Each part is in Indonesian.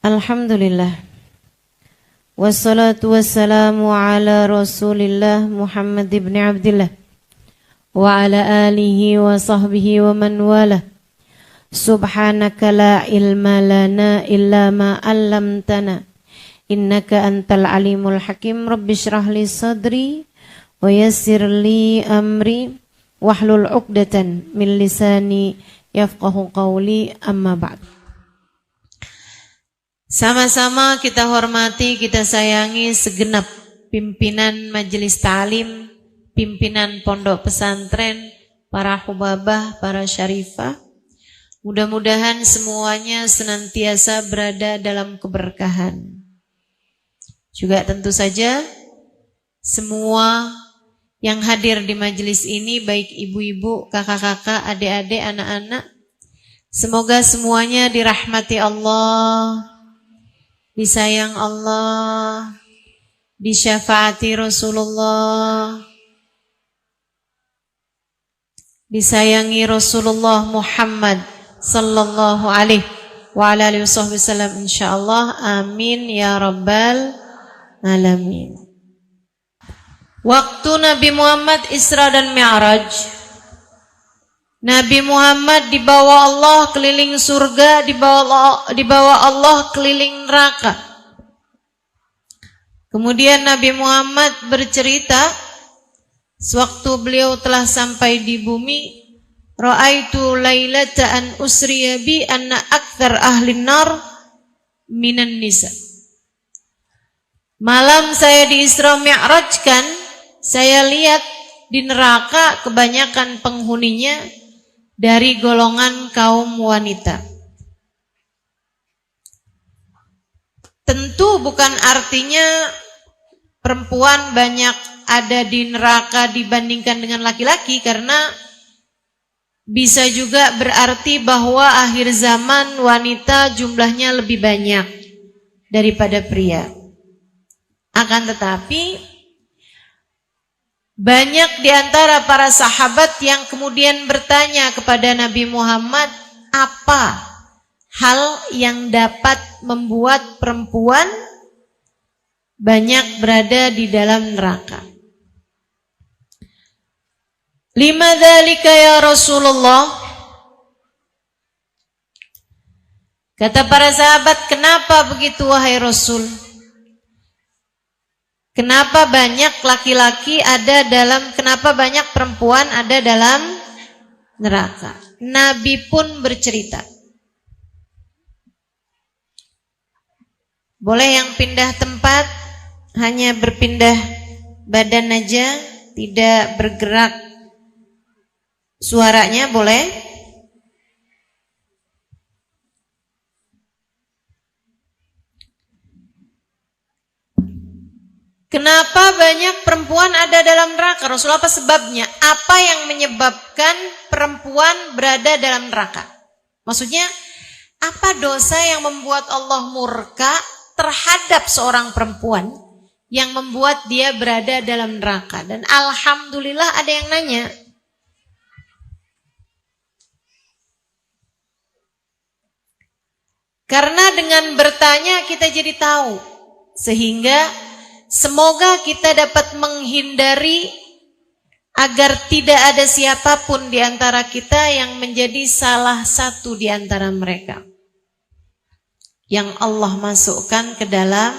Alhamdulillah. Wassalatu wassalamu ala Rasulillah Muhammad ibn Abdillah wa ala alihi wa sahbihi wa man wala. Subhanaka la ilma lana illa ma 'allamtana innaka antal alimul hakim. Rabbi shrah li sadri wa yassir li amri wahlul 'uqdatan min lisani yafqahu qawli, amma ba'd. Sama-sama kita hormati, kita sayangi segenap pimpinan majelis ta'lim, pimpinan pondok pesantren, para hubabah, para syarifah. Mudah-mudahan semuanya senantiasa berada dalam keberkahan. Juga tentu saja semua yang hadir di majelis ini, baik ibu-ibu, kakak-kakak, adik-adik, anak-anak, semoga semuanya dirahmati Allah, disayang Allah, disyafaati Rasulullah, disayangi Rasulullah Muhammad sallallahu alaihi wa ala alihi wasallam, insyaallah. Amin ya rabbal alamin. Waktu Nabi Muhammad Isra dan Mi'raj, Nabi Muhammad dibawa Allah keliling surga, dibawa Allah keliling neraka. Kemudian Nabi Muhammad bercerita, sewaktu beliau telah sampai di bumi, ra'aitu lailata an usriya bi anna aktsar ahlin nar minan nisa. Malam saya di Isra Mi'rajkan, saya lihat di neraka kebanyakan penghuninya dari golongan kaum wanita. Tentu bukan artinya perempuan banyak ada di neraka dibandingkan dengan laki-laki, karena bisa juga berarti bahwa akhir zaman wanita jumlahnya lebih banyak daripada pria. Akan tetapi banyak di antara para sahabat yang kemudian bertanya kepada Nabi Muhammad, apa hal yang dapat membuat perempuan banyak berada di dalam neraka? Lima dzalika ya Rasulullah. Kata para sahabat, kenapa begitu wahai Rasul? Kenapa banyak laki-laki ada dalam, kenapa banyak perempuan ada dalam neraka? Nabi pun bercerita. Boleh yang pindah tempat, hanya berpindah badan aja, tidak bergerak suaranya, boleh? Kenapa banyak perempuan ada dalam neraka? Rasulullah, apa sebabnya? Apa yang menyebabkan perempuan berada dalam neraka? Maksudnya, apa dosa yang membuat Allah murka terhadap seorang perempuan yang membuat dia berada dalam neraka? Dan alhamdulillah ada yang nanya. Karena dengan bertanya kita jadi tahu, sehingga semoga kita dapat menghindari agar tidak ada siapapun di antara kita yang menjadi salah satu di antara mereka yang Allah masukkan ke dalam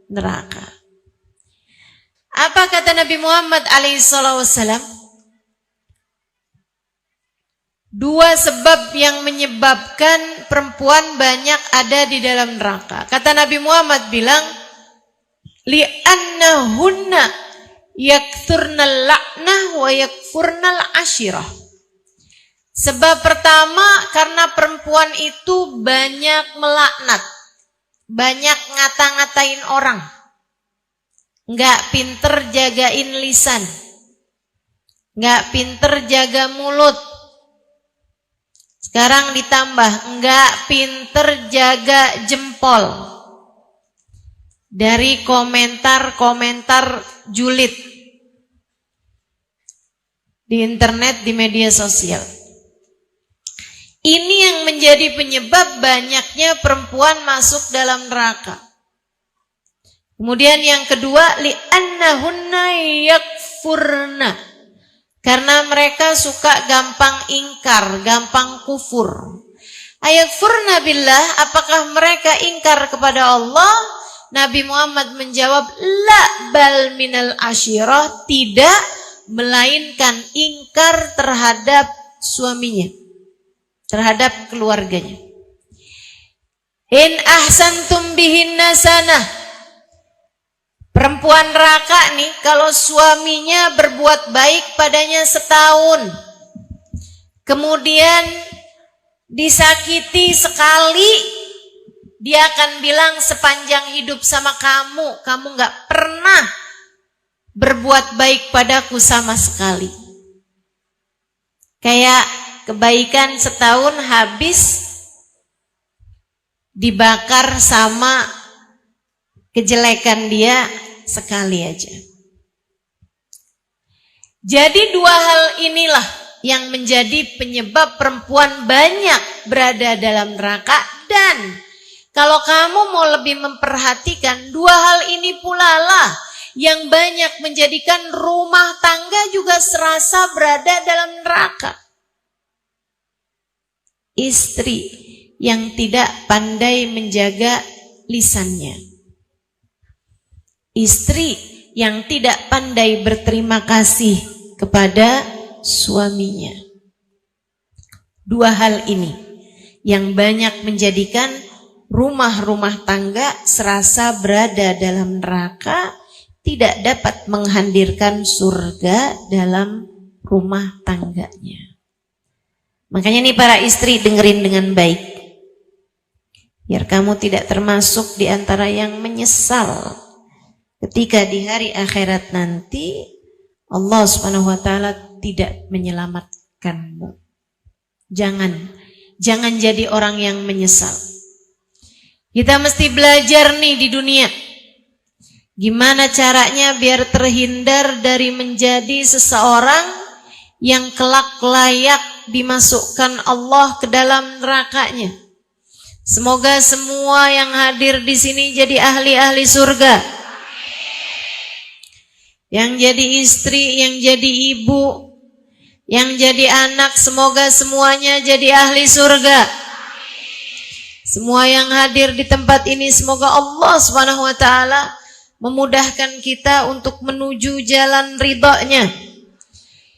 neraka. Apa kata Nabi Muhammad alaihissalam? Dua sebab yang menyebabkan perempuan banyak ada di dalam neraka. Kata Nabi Muhammad bilang, li'annahunna yakthurnal la'nah wa yakfurnal ashirah. Sebab pertama, karena perempuan itu banyak melaknat, banyak ngata-ngatain orang, nggak pinter jagain lisan, nggak pinter jaga mulut. Sekarang ditambah nggak pinter jaga jempol dari komentar-komentar julid di internet, di media sosial. Ini yang menjadi penyebab banyaknya perempuan masuk dalam neraka. Kemudian yang kedua, li'annahunna yakfurna. Karena mereka suka gampang ingkar, gampang kufur. Ayakfurna billah, apakah mereka ingkar kepada Allah? Nabi Muhammad menjawab, la bal minal asyirah, tidak, melainkan ingkar terhadap suaminya, terhadap keluarganya. In ahsantum bihinna sanah. Perempuan neraka nih, kalau suaminya berbuat baik padanya setahun, kemudian disakiti sekali, dia akan bilang sepanjang hidup sama kamu, kamu gak pernah berbuat baik padaku sama sekali. Kayak kebaikan setahun habis dibakar sama kejelekan dia sekali aja. Jadi dua hal inilah yang menjadi penyebab perempuan banyak berada dalam neraka. Dan kalau kamu mau lebih memperhatikan, dua hal ini pula lah yang banyak menjadikan rumah tangga juga serasa berada dalam neraka. Istri yang tidak pandai menjaga lisannya. Istri yang tidak pandai berterima kasih kepada suaminya. Dua hal ini yang banyak menjadikan rumah-rumah tangga serasa berada dalam neraka, tidak dapat menghadirkan surga dalam rumah tangganya. Makanya nih para istri, dengerin dengan baik, biar kamu tidak termasuk di antara yang menyesal ketika di hari akhirat nanti Allah Subhanahu wa taala tidak menyelamatkanmu. Jangan jadi orang yang menyesal. Kita mesti belajar nih di dunia, gimana caranya biar terhindar dari menjadi seseorang yang kelak layak dimasukkan Allah ke dalam nerakanya. Semoga semua yang hadir di sini jadi ahli-ahli surga. Yang jadi istri, yang jadi ibu, yang jadi anak, semoga semuanya jadi ahli surga. Semua yang hadir di tempat ini, semoga Allah Subhanahu wa taala memudahkan kita untuk menuju jalan ridhonya,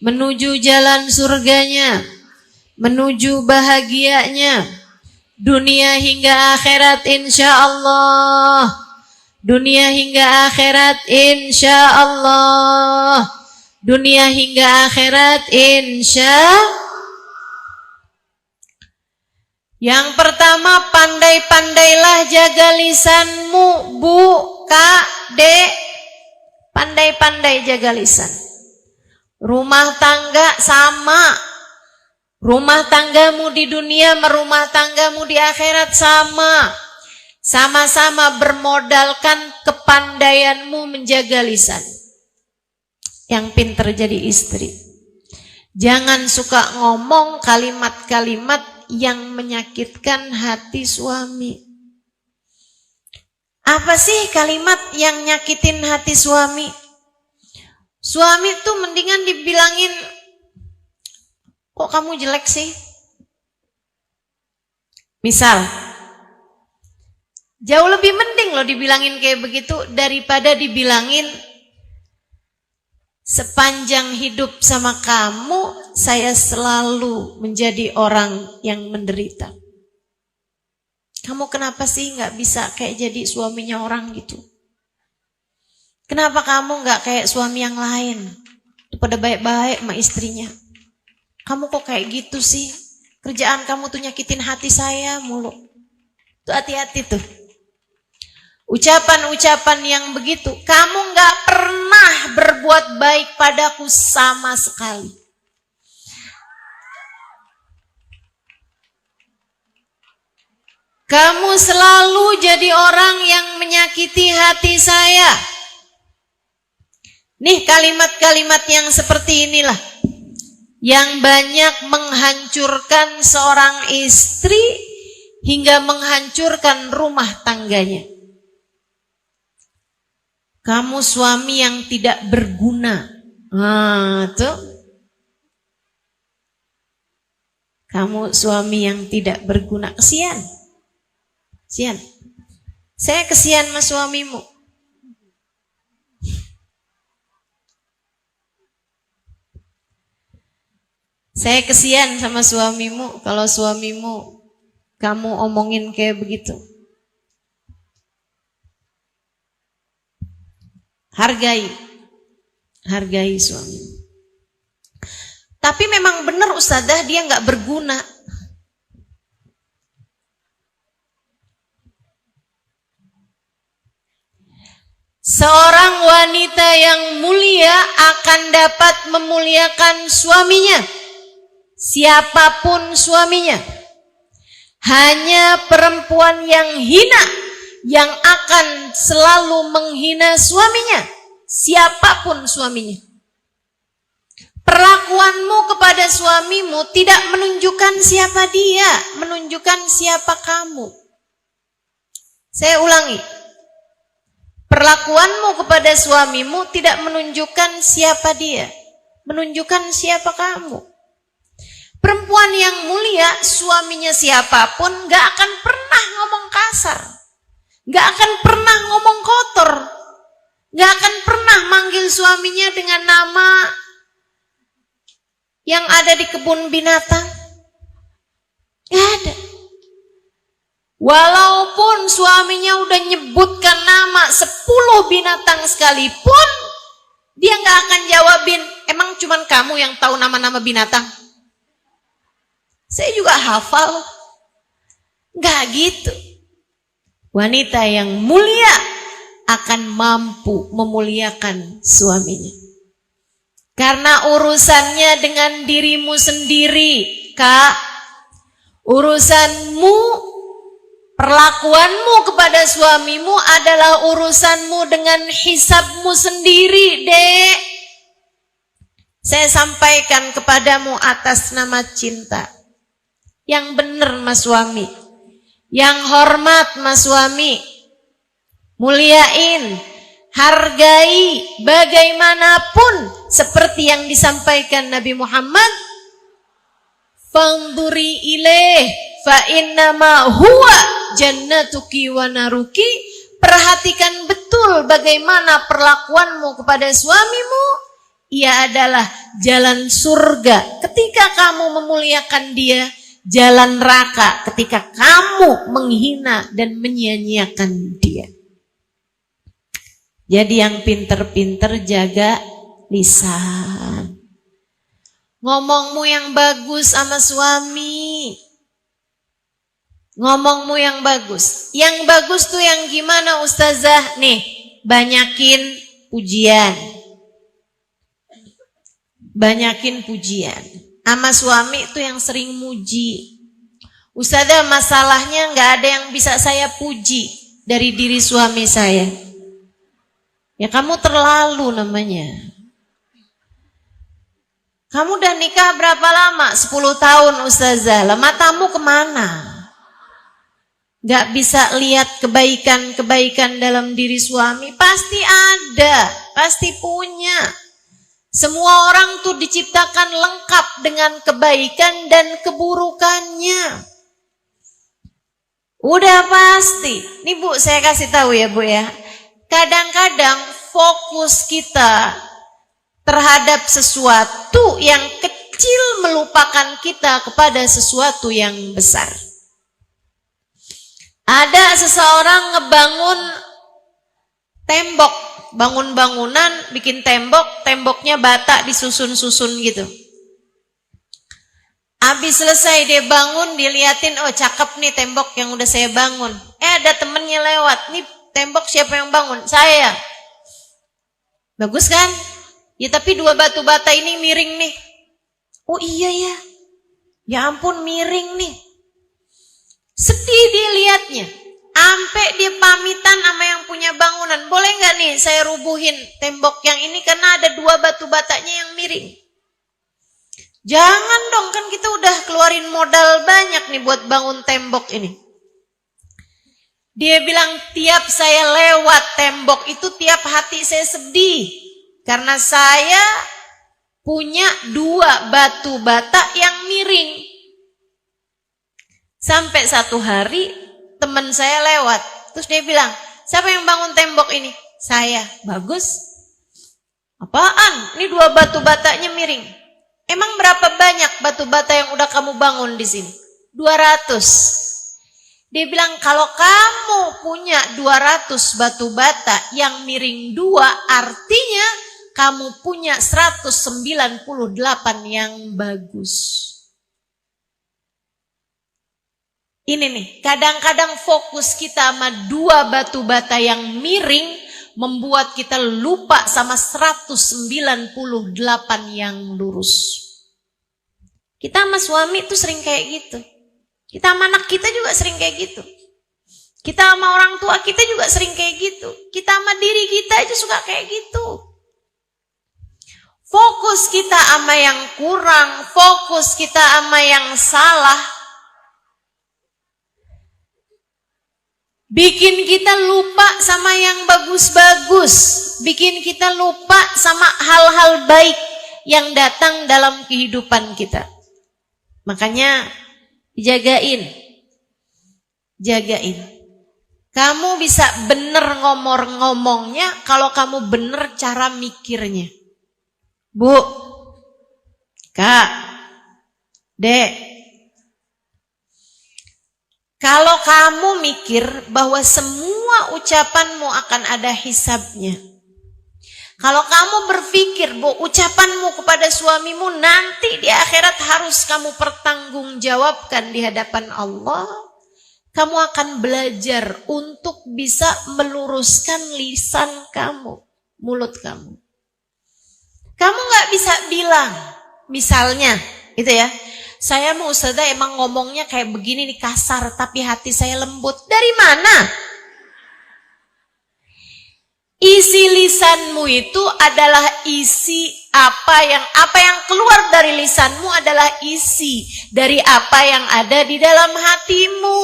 menuju jalan surganya, menuju bahagianya, dunia hingga akhirat insyaallah. Dunia hingga akhirat insyaallah. Dunia hingga akhirat Yang pertama, pandai-pandailah jaga lisanmu, Bu, Kak, Dek. Pandai-pandai jaga lisan. Rumah tangga sama. Rumah tanggamu di dunia, rumah tanggamu di akhirat sama. Sama-sama bermodalkan kepandaianmu menjaga lisan. Yang pintar jadi istri, jangan suka ngomong kalimat-kalimat yang menyakitkan hati suami. Apa sih kalimat yang nyakitin hati suami? Suami tuh mendingan dibilangin, kok kamu jelek sih? Misal, jauh lebih mending loh dibilangin kayak begitu daripada dibilangin, sepanjang hidup sama kamu saya selalu menjadi orang yang menderita. Kamu kenapa sih gak bisa kayak jadi suaminya orang gitu? Kenapa kamu gak kayak suami yang lain? Pada baik-baik sama istrinya. Kamu kok kayak gitu sih? Kerjaan kamu tuh nyakitin hati saya mulu. Tuh hati-hati tuh. Ucapan-ucapan yang begitu, kamu gak pernah berbuat baik padaku sama sekali. Kamu selalu jadi orang yang menyakiti hati saya. Nih kalimat-kalimat yang seperti inilah yang banyak menghancurkan seorang istri hingga menghancurkan rumah tangganya. Kamu suami yang tidak berguna. Tuh. Kamu suami yang tidak berguna. Kesian. Kesian. Saya kesian sama suamimu. Saya kesian sama suamimu kalau suamimu kamu omongin kayak begitu. Hargai suamimu. Tapi memang benar Ustazah, dia nggak berguna. Seorang wanita yang mulia akan dapat memuliakan suaminya. Siapapun suaminya. Hanya perempuan yang hina yang akan selalu menghina suaminya. Siapapun suaminya. Perlakuanmu kepada suamimu tidak menunjukkan siapa dia, menunjukkan siapa kamu. Saya ulangi. Perlakuanmu kepada suamimu tidak menunjukkan siapa dia, menunjukkan siapa kamu. Perempuan yang mulia, suaminya siapapun, gak akan pernah ngomong kasar, gak akan pernah ngomong kotor, gak akan pernah manggil suaminya dengan nama yang ada di kebun binatang. Gak ada. Walaupun suaminya udah nyebutkan nama 10 binatang sekalipun, dia gak akan jawabin, emang cuman kamu yang tahu nama-nama binatang? Saya juga hafal. Gak gitu. Wanita yang mulia akan mampu memuliakan suaminya. Karena urusannya dengan dirimu sendiri, Kak. Urusanmu, perlakuanmu kepada suamimu adalah urusanmu dengan hisabmu sendiri, Dek. Saya sampaikan kepadamu atas nama cinta. Yang benar mas suami, yang hormat mas suami, muliain, hargai bagaimanapun seperti yang disampaikan Nabi Muhammad. Fanduri ilaih fa innama huwa jannatuki wa naruki. Perhatikan betul bagaimana perlakuanmu kepada suamimu. Ia adalah jalan surga ketika kamu memuliakan dia, jalan neraka ketika kamu menghina dan menyia-nyiakan dia. Jadi yang pinter-pinter jaga lisan. Ngomongmu yang bagus sama suami. Ngomongmu yang bagus. Yang bagus tuh yang gimana Ustazah? Nih, banyakin pujian. Banyakin pujian. Sama suami itu yang sering muji. Ustazah, masalahnya gak ada yang bisa saya puji dari diri suami saya. Ya kamu terlalu namanya. Kamu udah nikah berapa lama? 10 tahun Ustazah. Lah matamu kemana? Gak bisa lihat kebaikan-kebaikan dalam diri suami? Pasti ada, pasti punya. Semua orang tuh diciptakan lengkap dengan kebaikan dan keburukannya. Udah pasti. Nih Bu, saya kasih tahu ya Bu ya. Kadang-kadang fokus kita terhadap sesuatu yang kecil melupakan kita kepada sesuatu yang besar. Ada seseorang ngebangun tembok, bangun bangunan, bikin tembok, temboknya bata disusun-susun gitu. Habis selesai dia bangun, diliatin, oh cakep nih tembok yang udah saya bangun. Ada temennya lewat, nih tembok siapa yang bangun? Saya. Bagus kan? Ya tapi 2 batu bata ini miring nih. Oh iya ya. Ya ampun miring nih. Sedih dia liatnya. Sampai dia pamitan sama yang punya bangunan. Boleh nggak nih saya rubuhin tembok yang ini karena ada 2 batu batanya yang miring. Jangan dong, kan kita udah keluarin modal banyak nih buat bangun tembok ini. Dia bilang, tiap saya lewat tembok itu tiap hati saya sedih. Karena saya punya 2 batu bata yang miring. Sampai satu hari teman saya lewat. Terus dia bilang, siapa yang bangun tembok ini? Saya. Bagus. Apaan? Ini 2 batu batanya miring. Emang berapa banyak batu bata yang udah kamu bangun di sini? 200. Dia bilang, kalau kamu punya 200 batu bata yang miring 2, artinya kamu punya 198 yang bagus. Ini nih, kadang-kadang fokus kita sama 2 batu bata yang miring membuat kita lupa sama 198 yang lurus. Kita sama suami tuh sering kayak gitu. Kita sama anak kita juga sering kayak gitu. Kita sama orang tua kita juga sering kayak gitu. Kita sama diri kita aja suka kayak gitu. Fokus kita sama yang kurang, fokus kita sama yang salah, bikin kita lupa sama yang bagus-bagus, bikin kita lupa sama hal-hal baik yang datang dalam kehidupan kita. Makanya jagain. Kamu bisa bener ngomongnya kalau kamu bener cara mikirnya. Bu, Kak, Dek, kalau kamu mikir bahwa semua ucapanmu akan ada hisabnya, kalau kamu berpikir bahwa ucapanmu kepada suamimu nanti di akhirat harus kamu pertanggungjawabkan di hadapan Allah, kamu akan belajar untuk bisa meluruskan lisan kamu, mulut kamu. Kamu gak bisa bilang, misalnya, gitu ya, saya mau Ustazah emang ngomongnya kayak begini nih kasar, tapi hati saya lembut. Dari mana? Isi lisanmu itu adalah isi apa yang keluar dari lisanmu adalah isi dari apa yang ada di dalam hatimu.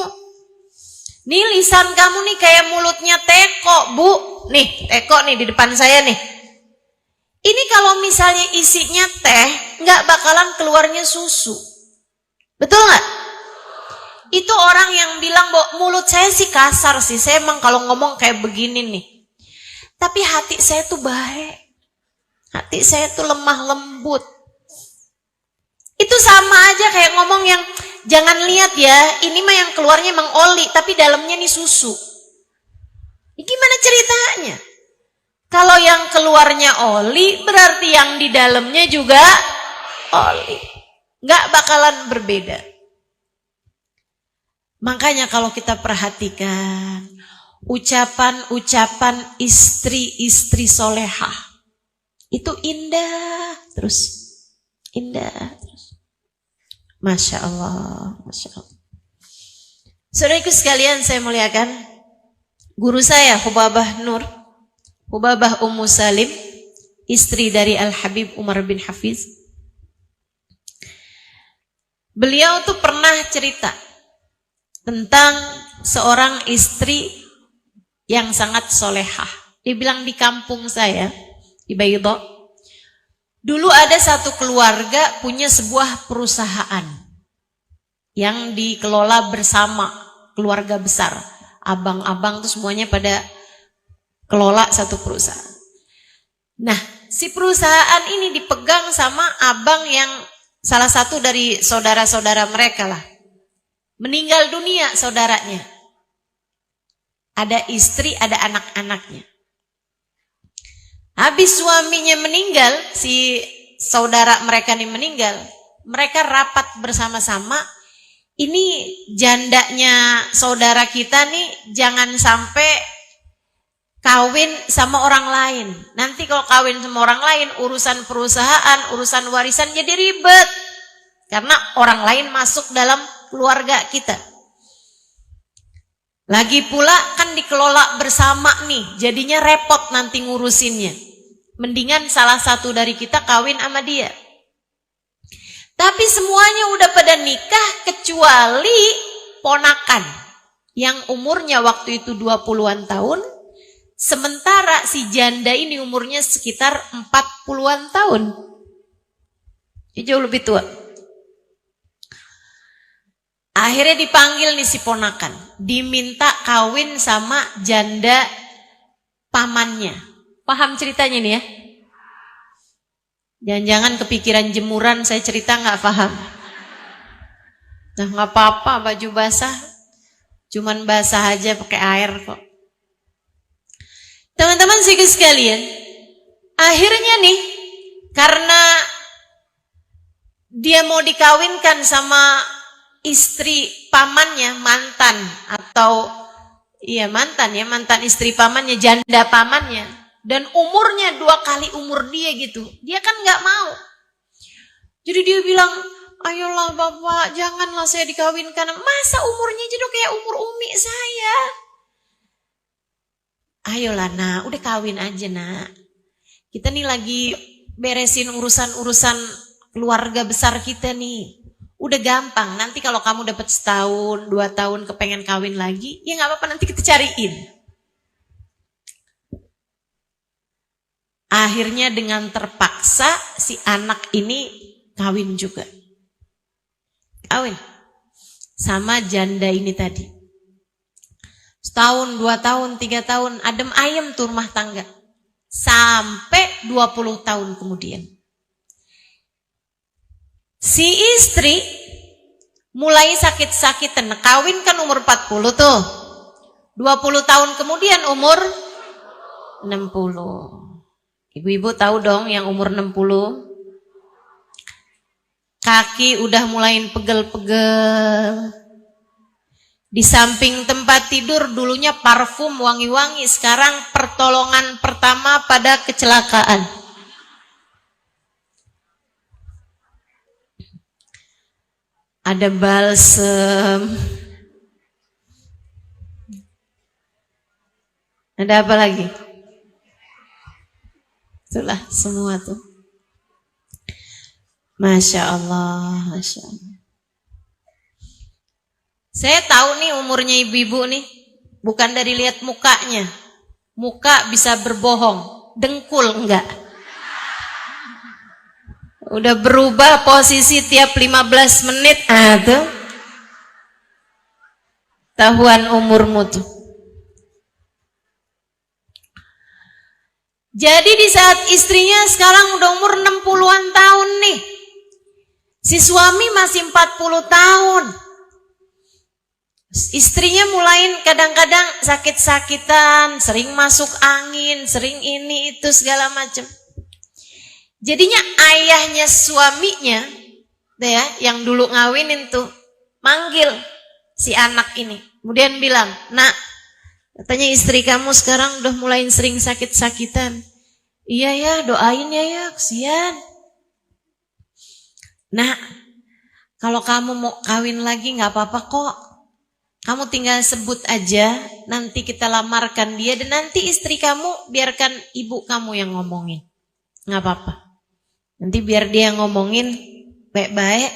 Nih lisan kamu nih kayak mulutnya teko, Bu. Nih, teko nih di depan saya nih. Ini kalau misalnya isinya teh, nggak bakalan keluarnya susu. Betul nggak? Itu orang yang bilang bahwa mulut saya sih kasar sih, saya emang kalau ngomong kayak begini nih. Tapi hati saya tuh baik. Hati saya tuh lemah lembut. Itu sama aja kayak ngomong yang, jangan lihat ya, ini mah yang keluarnya emang oli, tapi dalamnya nih susu. Ini gimana ceritanya? Kalau yang keluarnya oli, berarti yang di dalamnya juga oli. Nggak bakalan berbeda. Makanya kalau kita perhatikan ucapan-ucapan istri-istri solehah itu indah terus, indah terus. Masya Allah, Masya Allah. Saudaraku sekalian saya muliakan, guru saya Hubabah Nur, Hubabah Ummu Salim, istri dari Al-Habib Umar bin Hafiz. Beliau tuh pernah cerita tentang seorang istri yang sangat solehah. Dia bilang di kampung saya, di Baydha, dulu ada satu keluarga punya sebuah perusahaan yang dikelola bersama, keluarga besar. Abang-abang tuh semuanya pada kelola satu perusahaan. Nah, si perusahaan ini dipegang sama abang yang salah satu dari saudara-saudara mereka lah. Meninggal dunia saudaranya. Ada istri, ada anak-anaknya. Habis suaminya meninggal, si saudara mereka ini meninggal, mereka rapat bersama-sama. Ini jandanya saudara kita nih jangan sampai kawin sama orang lain. Nanti kalau kawin sama orang lain, urusan perusahaan, urusan warisan jadi ribet. Karena orang lain masuk dalam keluarga kita. Lagi pula kan dikelola bersama nih, jadinya repot nanti ngurusinnya. Mendingan salah satu dari kita kawin sama dia. Tapi semuanya udah pada nikah kecuali ponakan yang umurnya waktu itu 20-an tahun. Sementara si janda ini umurnya sekitar 40-an tahun. Dia jauh lebih tua. Akhirnya dipanggil nih si ponakan. Diminta kawin sama janda pamannya. Paham ceritanya nih ya? Jangan-jangan kepikiran jemuran saya cerita nggak paham. Nah nggak apa-apa, baju basah. Cuman basah aja pakai air kok. Teman-teman sekalian, akhirnya nih karena dia mau dikawinkan sama istri pamannya, mantan atau iya mantan istri pamannya, janda pamannya, dan umurnya 2 kali umur dia gitu. Dia kan nggak mau. Jadi dia bilang, ayolah bapak, janganlah saya dikawinkan. Masa umurnya jadi kayak umur umi saya? Ayolah nak, udah kawin aja nak. Kita nih lagi beresin urusan-urusan keluarga besar kita nih. Udah gampang, nanti kalau kamu dapat 1 tahun, 2 tahun kepengen kawin lagi, ya gak apa-apa, nanti kita cariin. Akhirnya dengan terpaksa si anak ini kawin juga. Kawin sama janda ini tadi. 1 tahun, 2 tahun, 3 tahun, adem ayem tuh rumah tangga. Sampai 20 tahun kemudian. Si istri mulai sakit-sakitan. Kawin kan umur 40 tuh. 20 tahun kemudian umur 60. Ibu-ibu tahu dong yang umur 60. Kaki udah mulai pegel-pegel. Di samping tempat tidur dulunya parfum wangi-wangi, sekarang pertolongan pertama pada kecelakaan. Ada balsem. Ada apa lagi? Itulah semua tuh. Masya Allah, Masya Allah. Saya tahu nih umurnya ibu-ibu nih, bukan dari lihat mukanya. Muka bisa berbohong, dengkul enggak. Udah berubah posisi tiap 15 menit, tuh. Tahuan umurmu tuh. Jadi di saat istrinya sekarang udah umur 60-an tahun nih. Si suami masih 40 tahun. Istrinya mulai kadang-kadang sakit-sakitan, sering masuk angin, sering ini itu segala macam. Jadinya ayahnya suaminya, ya, yang dulu ngawinin tuh, manggil si anak ini. Kemudian bilang, nak, katanya istri kamu sekarang udah mulai sering sakit-sakitan. Iya ya, doain ya, kesian. Nak, kalau kamu mau kawin lagi gak apa-apa kok. Kamu tinggal sebut aja, nanti kita lamarkan dia, dan nanti istri kamu biarkan ibu kamu yang ngomongin. Gak apa-apa. Nanti biar dia ngomongin baik-baik,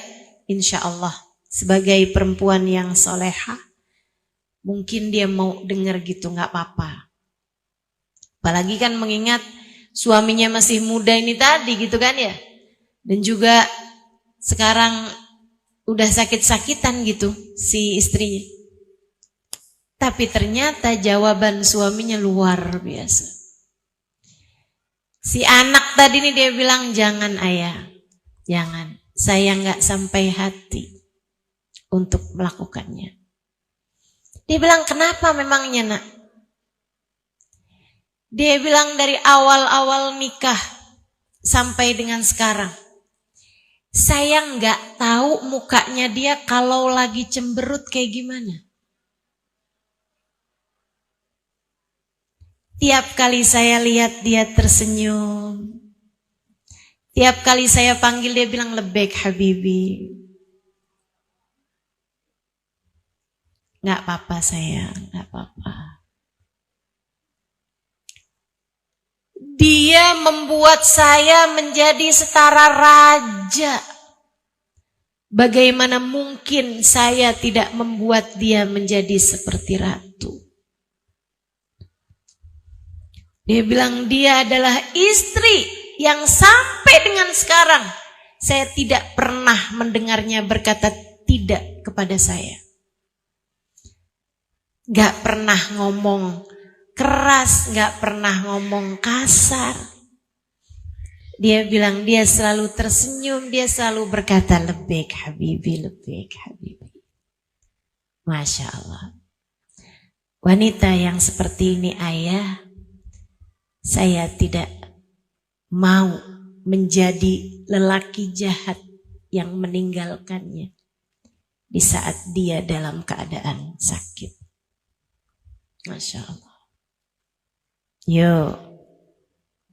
insya Allah. Sebagai perempuan yang soleha, mungkin dia mau denger gitu, gak apa-apa. Apalagi kan mengingat suaminya masih muda ini tadi gitu kan ya. Dan juga sekarang udah sakit-sakitan gitu si istrinya. Tapi ternyata jawaban suaminya luar biasa. Si anak tadi nih dia bilang, jangan ayah, jangan. Saya nggak sampai hati untuk melakukannya. Dia bilang, kenapa memangnya nak? Dia bilang dari awal-awal nikah sampai dengan sekarang, saya nggak tahu mukanya dia kalau lagi cemberut kayak gimana. Tiap kali saya lihat dia tersenyum. Tiap kali saya panggil dia bilang lebek habibi. Gak apa-apa sayang, gak apa-apa. Dia membuat saya menjadi setara raja. Bagaimana mungkin saya tidak membuat dia menjadi seperti ratu? Dia bilang dia adalah istri yang sampai dengan sekarang saya tidak pernah mendengarnya berkata tidak kepada saya. Gak pernah ngomong keras, gak pernah ngomong kasar. Dia bilang dia selalu tersenyum, dia selalu berkata lebih habibi, lebih habibi. Masya Allah. Wanita yang seperti ini ayah, saya tidak mau menjadi lelaki jahat yang meninggalkannya di saat dia dalam keadaan sakit. Masya Allah. Yuk,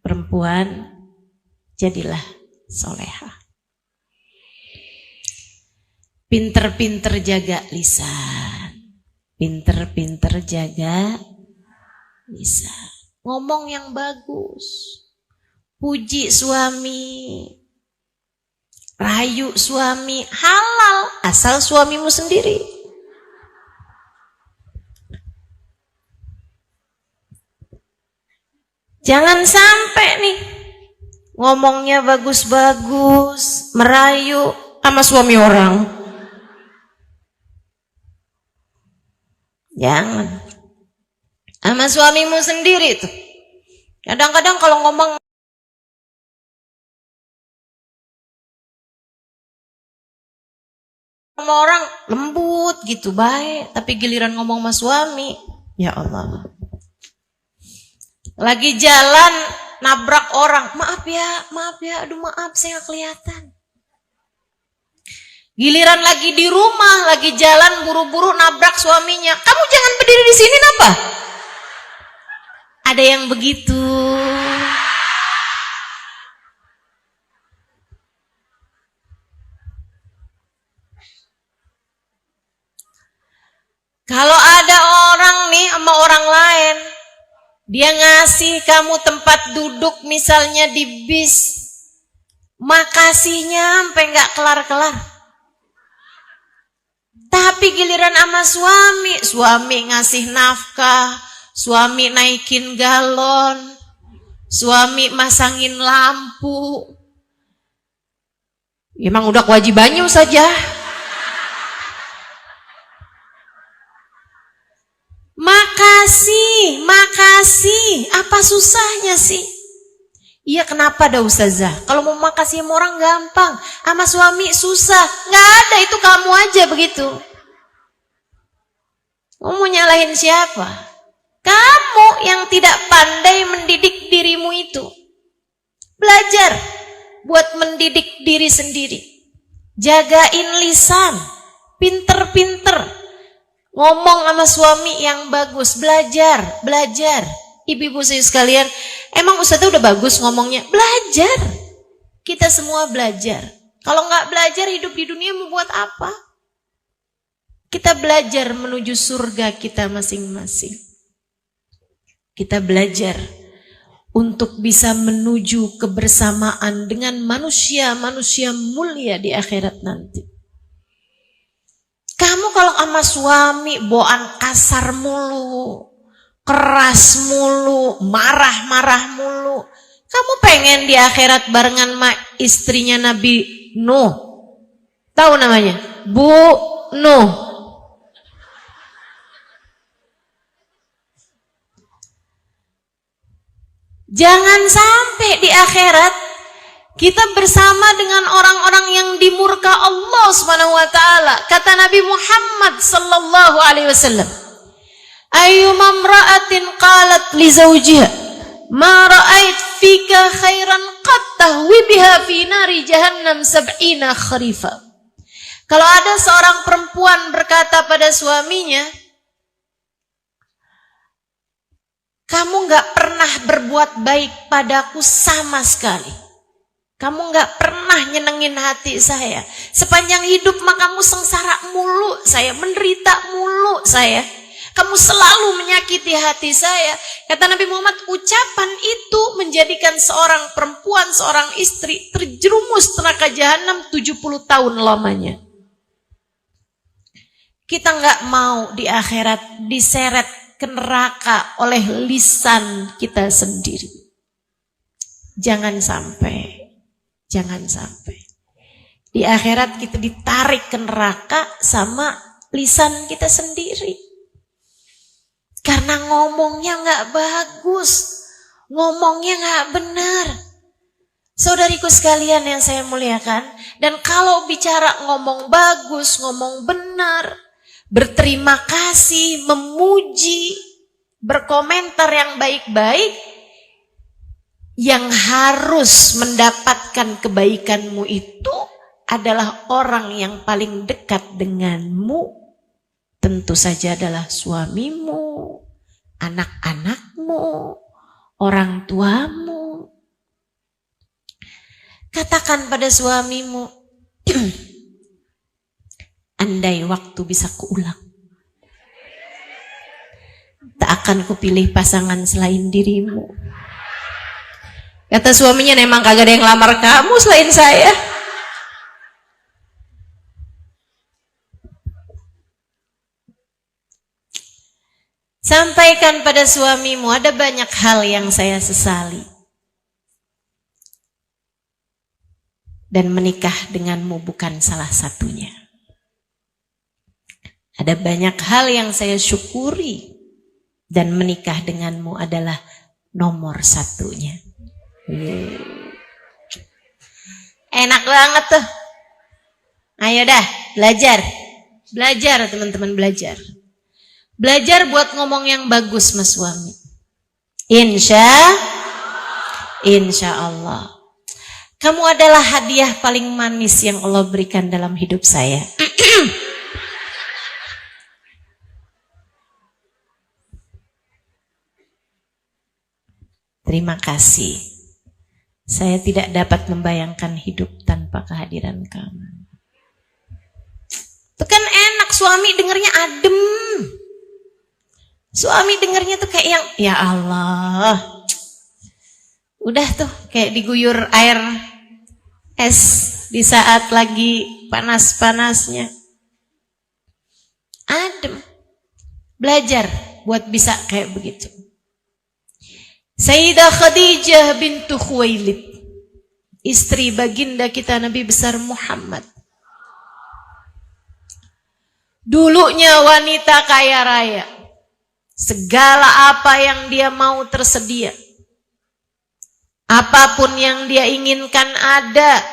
perempuan, jadilah solehah. Pinter-pinter jaga lisan. Pinter-pinter jaga lisan. Ngomong yang bagus. Puji suami. Rayu suami. Halal. Asal suamimu sendiri. Jangan sampai nih. Ngomongnya bagus-bagus. Merayu sama suami orang. Jangan. Sama suamimu sendiri tuh. Kadang-kadang kalau ngomong sama orang lembut gitu, baik. Tapi giliran ngomong sama suami, ya Allah. Lagi jalan nabrak orang, maaf ya, aduh maaf saya nggak kelihatan. Giliran lagi di rumah, lagi jalan buru-buru nabrak suaminya, kamu jangan berdiri di sini napa? Ada yang begitu. Kalau ada orang nih sama orang lain, dia ngasih kamu tempat duduk misalnya di bis, makasihnya sampai nggak kelar-kelar. Tapi giliran sama suami ngasih nafkah, suami naikin galon, suami masangin lampu. Emang udah kewajibannya saja. Makasih. Apa susahnya sih? Iya kenapa dah Ustazah? Kalau mau makasih sama orang gampang, sama suami susah. Nggak ada, itu kamu aja begitu. Kamu mau nyalahin siapa? Kamu yang tidak pandai mendidik dirimu itu. Belajar buat mendidik diri sendiri. Jagain lisan, pinter-pinter. Ngomong sama suami yang bagus, belajar. Ibu-ibu saya sekalian, emang Ustazah udah bagus ngomongnya? Belajar. Kita semua belajar. Kalau nggak belajar, hidup di dunia mau buat apa? Kita belajar menuju surga kita masing-masing. Kita belajar untuk bisa menuju kebersamaan dengan manusia-manusia mulia di akhirat nanti. Kamu kalau sama suami bawaan kasar mulu, keras mulu, marah-marah mulu. Kamu pengen di akhirat barengan sama istrinya Nabi Nuh. Tahu namanya? Bu Nuh. Jangan sampai di akhirat kita bersama dengan orang-orang yang dimurka Allah Subhanahu wa taala. Kata Nabi Muhammad sallallahu alaihi wasallam, "Ayyuma imra'atin qalat li zawjiha, ma ra'ait fika khairan qad tahwi biha fi nari jahannam 70 kharifa." Kalau ada seorang perempuan berkata pada suaminya, "Kamu enggak pernah berbuat baik padaku sama sekali. Kamu gak pernah nyenengin hati saya. Sepanjang hidup mah kamu sengsara mulu saya, menderita mulu saya. Kamu selalu menyakiti hati saya." Kata Nabi Muhammad, ucapan itu menjadikan seorang perempuan, seorang istri terjerumus neraka jahanam 70 tahun lamanya. Kita nggak mau di akhirat diseret ke neraka oleh lisan kita sendiri. Jangan sampai. Jangan sampai. Di akhirat kita ditarik ke neraka sama lisan kita sendiri. Karena ngomongnya nggak bagus. Ngomongnya nggak benar. Saudariku sekalian yang saya muliakan. Dan kalau bicara ngomong bagus, ngomong benar, berterima kasih, memuji, berkomentar yang baik-baik, yang harus mendapatkan kebaikanmu itu adalah orang yang paling dekat denganmu. Tentu saja adalah suamimu, anak-anakmu, orang tuamu. Katakan pada suamimu, andai waktu bisa kuulang, tak akan kupilih pasangan selain dirimu. Kata suaminya, memang kagak ada yang lamar kamu selain saya. Sampaikan pada suamimu, ada banyak hal yang saya sesali. Dan menikah denganmu bukan salah satunya. Ada banyak hal yang saya syukuri. Dan menikah denganmu adalah nomor satunya. Enak banget tuh. Ayo dah, belajar. Belajar teman-teman, belajar. Belajar buat ngomong yang bagus sama suami. Insya Allah. Kamu adalah hadiah paling manis yang Allah berikan dalam hidup saya. Terima kasih. Saya tidak dapat membayangkan hidup tanpa kehadiran kamu. Itu kan enak, suami dengernya adem. Suami dengernya tuh kayak yang, ya Allah. Udah tuh kayak diguyur air es di saat lagi panas-panasnya. Adem. Belajar buat bisa kayak begitu. Sayyidah Khadijah bintu Khuwailid, istri baginda kita Nabi besar Muhammad. Dulunya wanita kaya raya. Segala apa yang dia mau tersedia. Apapun yang dia inginkan ada.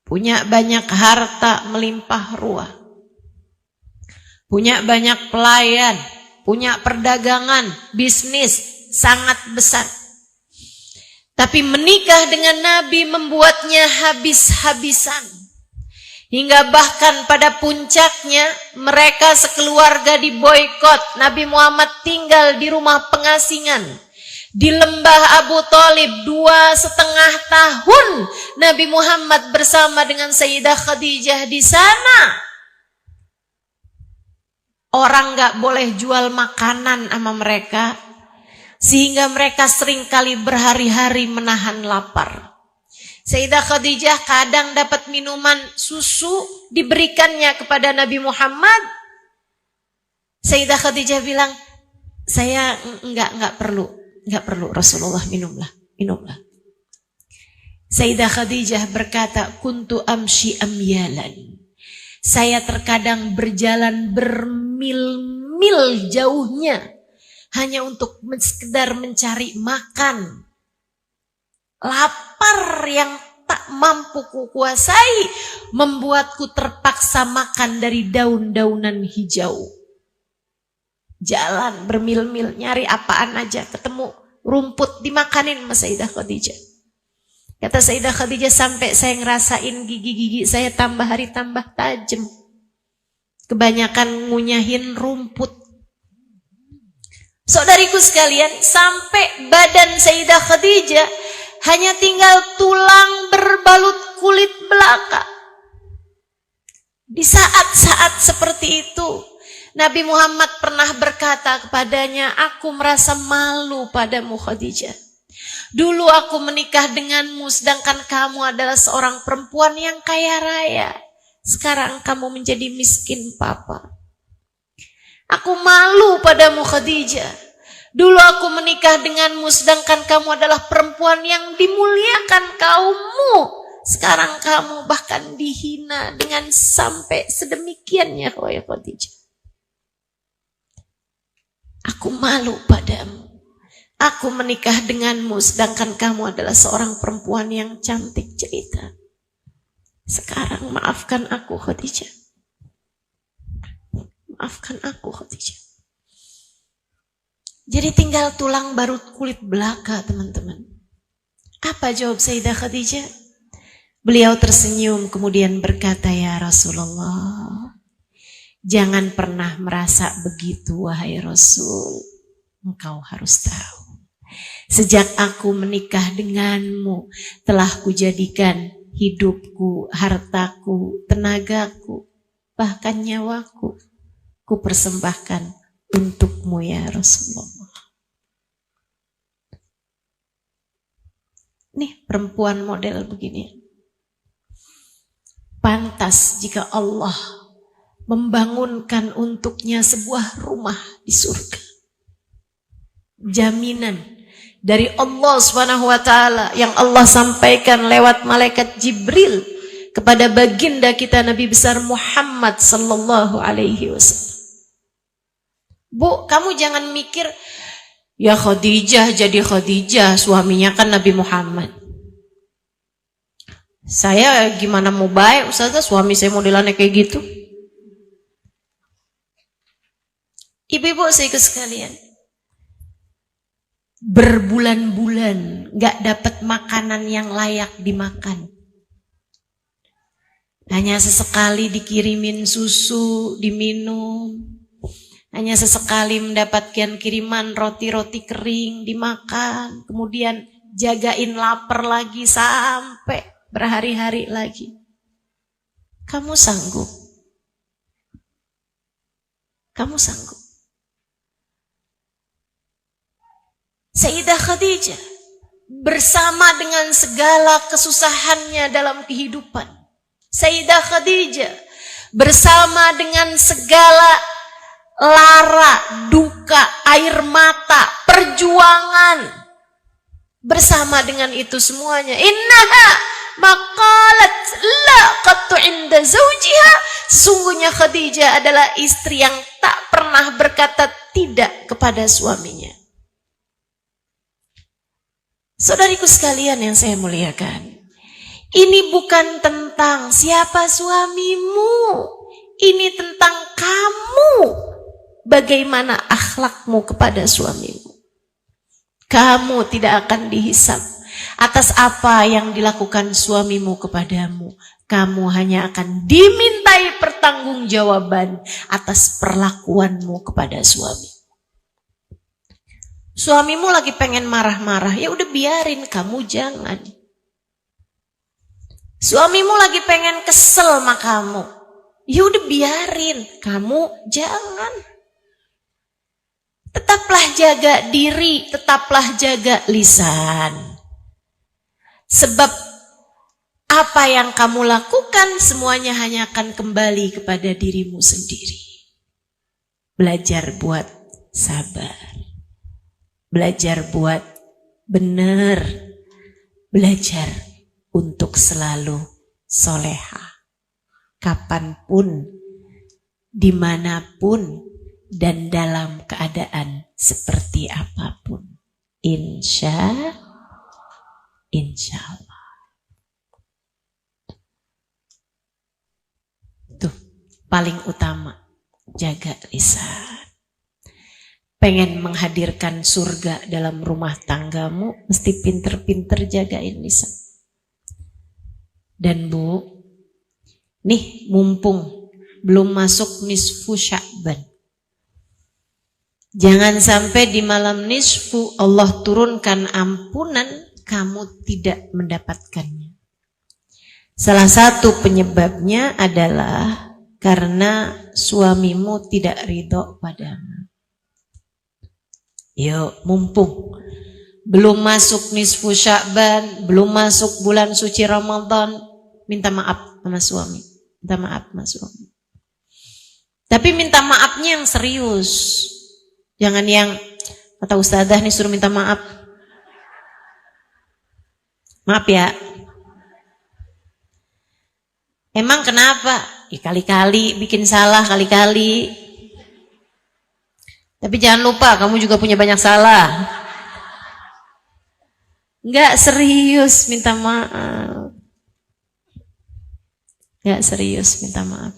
Punya banyak harta melimpah ruah. Punya banyak pelayan. Punya perdagangan, bisnis sangat besar. Tapi menikah dengan Nabi membuatnya habis-habisan. Hingga bahkan pada puncaknya mereka sekeluarga diboikot. Nabi Muhammad tinggal di rumah pengasingan. Di lembah Abu Thalib 2,5 tahun Nabi Muhammad bersama dengan Sayyidah Khadijah di sana. Orang gak boleh jual makanan sama mereka. Sehingga mereka seringkali berhari-hari menahan lapar. Sayyidah Khadijah kadang dapat minuman susu diberikannya kepada Nabi Muhammad. Sayyidah Khadijah bilang, saya enggak perlu Rasulullah, minumlah. Sayyidah Khadijah berkata, kuntu amshi amyalan. Saya terkadang berjalan bermil-mil jauhnya hanya untuk sekedar mencari makan. Lapar yang tak mampu kukuasai membuatku terpaksa makan dari daun-daunan hijau. Jalan bermil-mil nyari apaan aja, ketemu rumput dimakanin sama Sayyidah Khadijah. Kata Sayyidah Khadijah, sampai saya ngerasain gigi-gigi saya tambah hari tambah tajam. Kebanyakan ngunyahin rumput. Saudariku sekalian, sampai badan Sayyidah Khadijah hanya tinggal tulang berbalut kulit belaka. Di saat-saat seperti itu, Nabi Muhammad pernah berkata kepadanya, aku merasa malu padamu Khadijah. Dulu aku menikah denganmu sedangkan kamu adalah seorang perempuan yang kaya raya. Sekarang kamu menjadi miskin, Papa. Aku malu padamu, Khadijah. Dulu aku menikah denganmu sedangkan kamu adalah perempuan yang dimuliakan kaummu. Sekarang kamu bahkan dihina dengan sampai sedemikiannya, wahai Khadijah. Aku malu padamu. Aku menikah denganmu sedangkan kamu adalah seorang perempuan yang cantik jelita. Sekarang maafkan aku, Khadijah. Maafkan aku, Khadijah. Jadi tinggal tulang baru kulit belaka, teman-teman. Apa jawab Sayyidah Khadijah? Beliau tersenyum kemudian berkata, ya Rasulullah, jangan pernah merasa begitu, wahai Rasul. Engkau harus tahu, sejak aku menikah denganmu, telah kujadikan hidupku, hartaku, tenagaku, bahkan nyawaku, kupersembahkan untukmu ya Rasulullah. Nih perempuan model begini. Pantas jika Allah membangunkan untuknya sebuah rumah di surga. Jaminan dari Allah SWT yang Allah sampaikan lewat malaikat Jibril kepada baginda kita Nabi besar Muhammad sallallahu alaihi wasallam. Bu, kamu jangan mikir ya Khadijah jadi Khadijah, suaminya kan Nabi Muhammad. Saya gimana mau baik, Ustazah, suami saya modelannya kayak gitu. Ibu-ibu saudaraku sekalian, berbulan-bulan gak dapat makanan yang layak dimakan. Hanya sesekali dikirimin susu, diminum. Hanya sesekali mendapatkan kiriman roti-roti kering, dimakan. Kemudian jagain lapar lagi sampai berhari-hari lagi. Kamu sanggup? Kamu sanggup? Sayyidah Khadijah bersama dengan segala kesusahannya dalam kehidupan. Sayyidah Khadijah bersama dengan segala lara, duka, air mata, perjuangan. Bersama dengan itu semuanya, innaha maqalat la qattu inda zawjiha. Sesungguhnya Khadijah adalah istri yang tak pernah berkata tidak kepada suaminya. Saudariku sekalian yang saya muliakan, ini bukan tentang siapa suamimu, ini tentang kamu, bagaimana akhlakmu kepada suamimu. Kamu tidak akan dihisab atas apa yang dilakukan suamimu kepadamu. Kamu hanya akan dimintai pertanggungjawaban atas perlakuanmu kepada suami. Suamimu lagi pengen marah-marah, ya udah biarin, kamu jangan. Suamimu lagi pengen kesel sama kamu, ya udah biarin, kamu jangan. Tetaplah jaga diri, tetaplah jaga lisan. Sebab apa yang kamu lakukan semuanya hanya akan kembali kepada dirimu sendiri. Belajar buat sabar. Belajar buat benar. Belajar untuk selalu soleha. Kapanpun, dimanapun, dan dalam keadaan seperti apapun. Insya Allah. Tuh, paling utama, jaga lisan. Pengen menghadirkan surga dalam rumah tanggamu, mesti pinter-pinter jagain lisan. Dan Bu, nih mumpung belum masuk nisfu Sya'ban, jangan sampai di malam nisfu Allah turunkan ampunan, kamu tidak mendapatkannya. Salah satu penyebabnya adalah karena suamimu tidak ridho padamu. Yuk, mumpung belum masuk nisfu Sya'ban, belum masuk bulan suci Ramadan, minta maaf sama suami. minta maaf sama suami. Tapi minta maafnya yang serius. Jangan yang kata ustazah nih suruh minta maaf. Maaf ya. Emang kenapa? Ya kali-kali bikin salah, kali-kali. Tapi jangan lupa kamu juga punya banyak salah. Enggak serius minta maaf. Enggak serius minta maaf.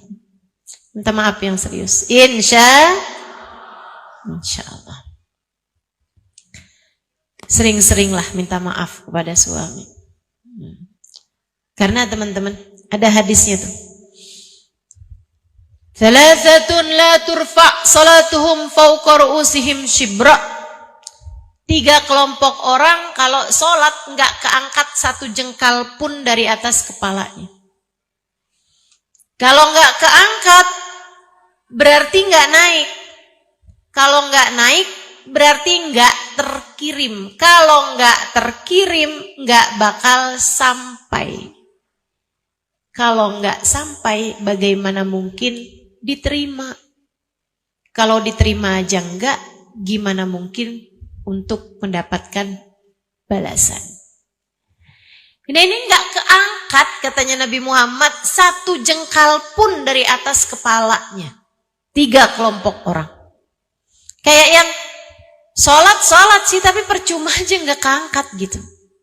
Minta maaf yang serius. Insya Allah. Sering-seringlah minta maaf kepada suami. Karena teman-teman, ada hadisnya tuh. Thalathatun la turfa' salatuhum fawqa ru'usihim shibra. 3 kelompok orang kalau sholat enggak keangkat 1 jengkal pun dari atas kepalanya. Kalau enggak keangkat, berarti enggak naik. Kalau enggak naik, berarti enggak terkirim. Kalau enggak terkirim, enggak bakal sampai. Kalau enggak sampai, bagaimana mungkin diterima? Kalau diterima aja enggak, gimana mungkin untuk mendapatkan balasan? Ini enggak keangkat, katanya Nabi Muhammad, 1 jengkal pun dari atas kepalanya. 3 kelompok orang. Kayak yang sholat sih, tapi percuma aja enggak keangkat gitu.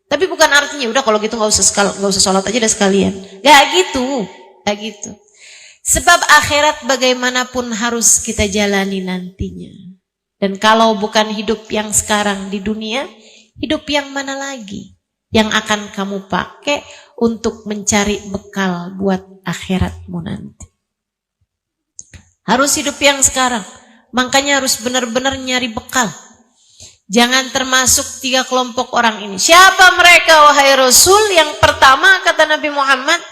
Tapi bukan artinya udah kalau gitu nggak usah sholat aja dah sekalian. Gak gitu. Sebab akhirat bagaimanapun harus kita jalani nantinya. Dan kalau bukan hidup yang sekarang di dunia, hidup yang mana lagi yang akan kamu pakai untuk mencari bekal buat akhiratmu nanti? Harus hidup yang sekarang. Makanya harus benar-benar nyari bekal. Jangan termasuk 3 kelompok orang ini. Siapa mereka wahai Rasul? Yang pertama kata Nabi Muhammad,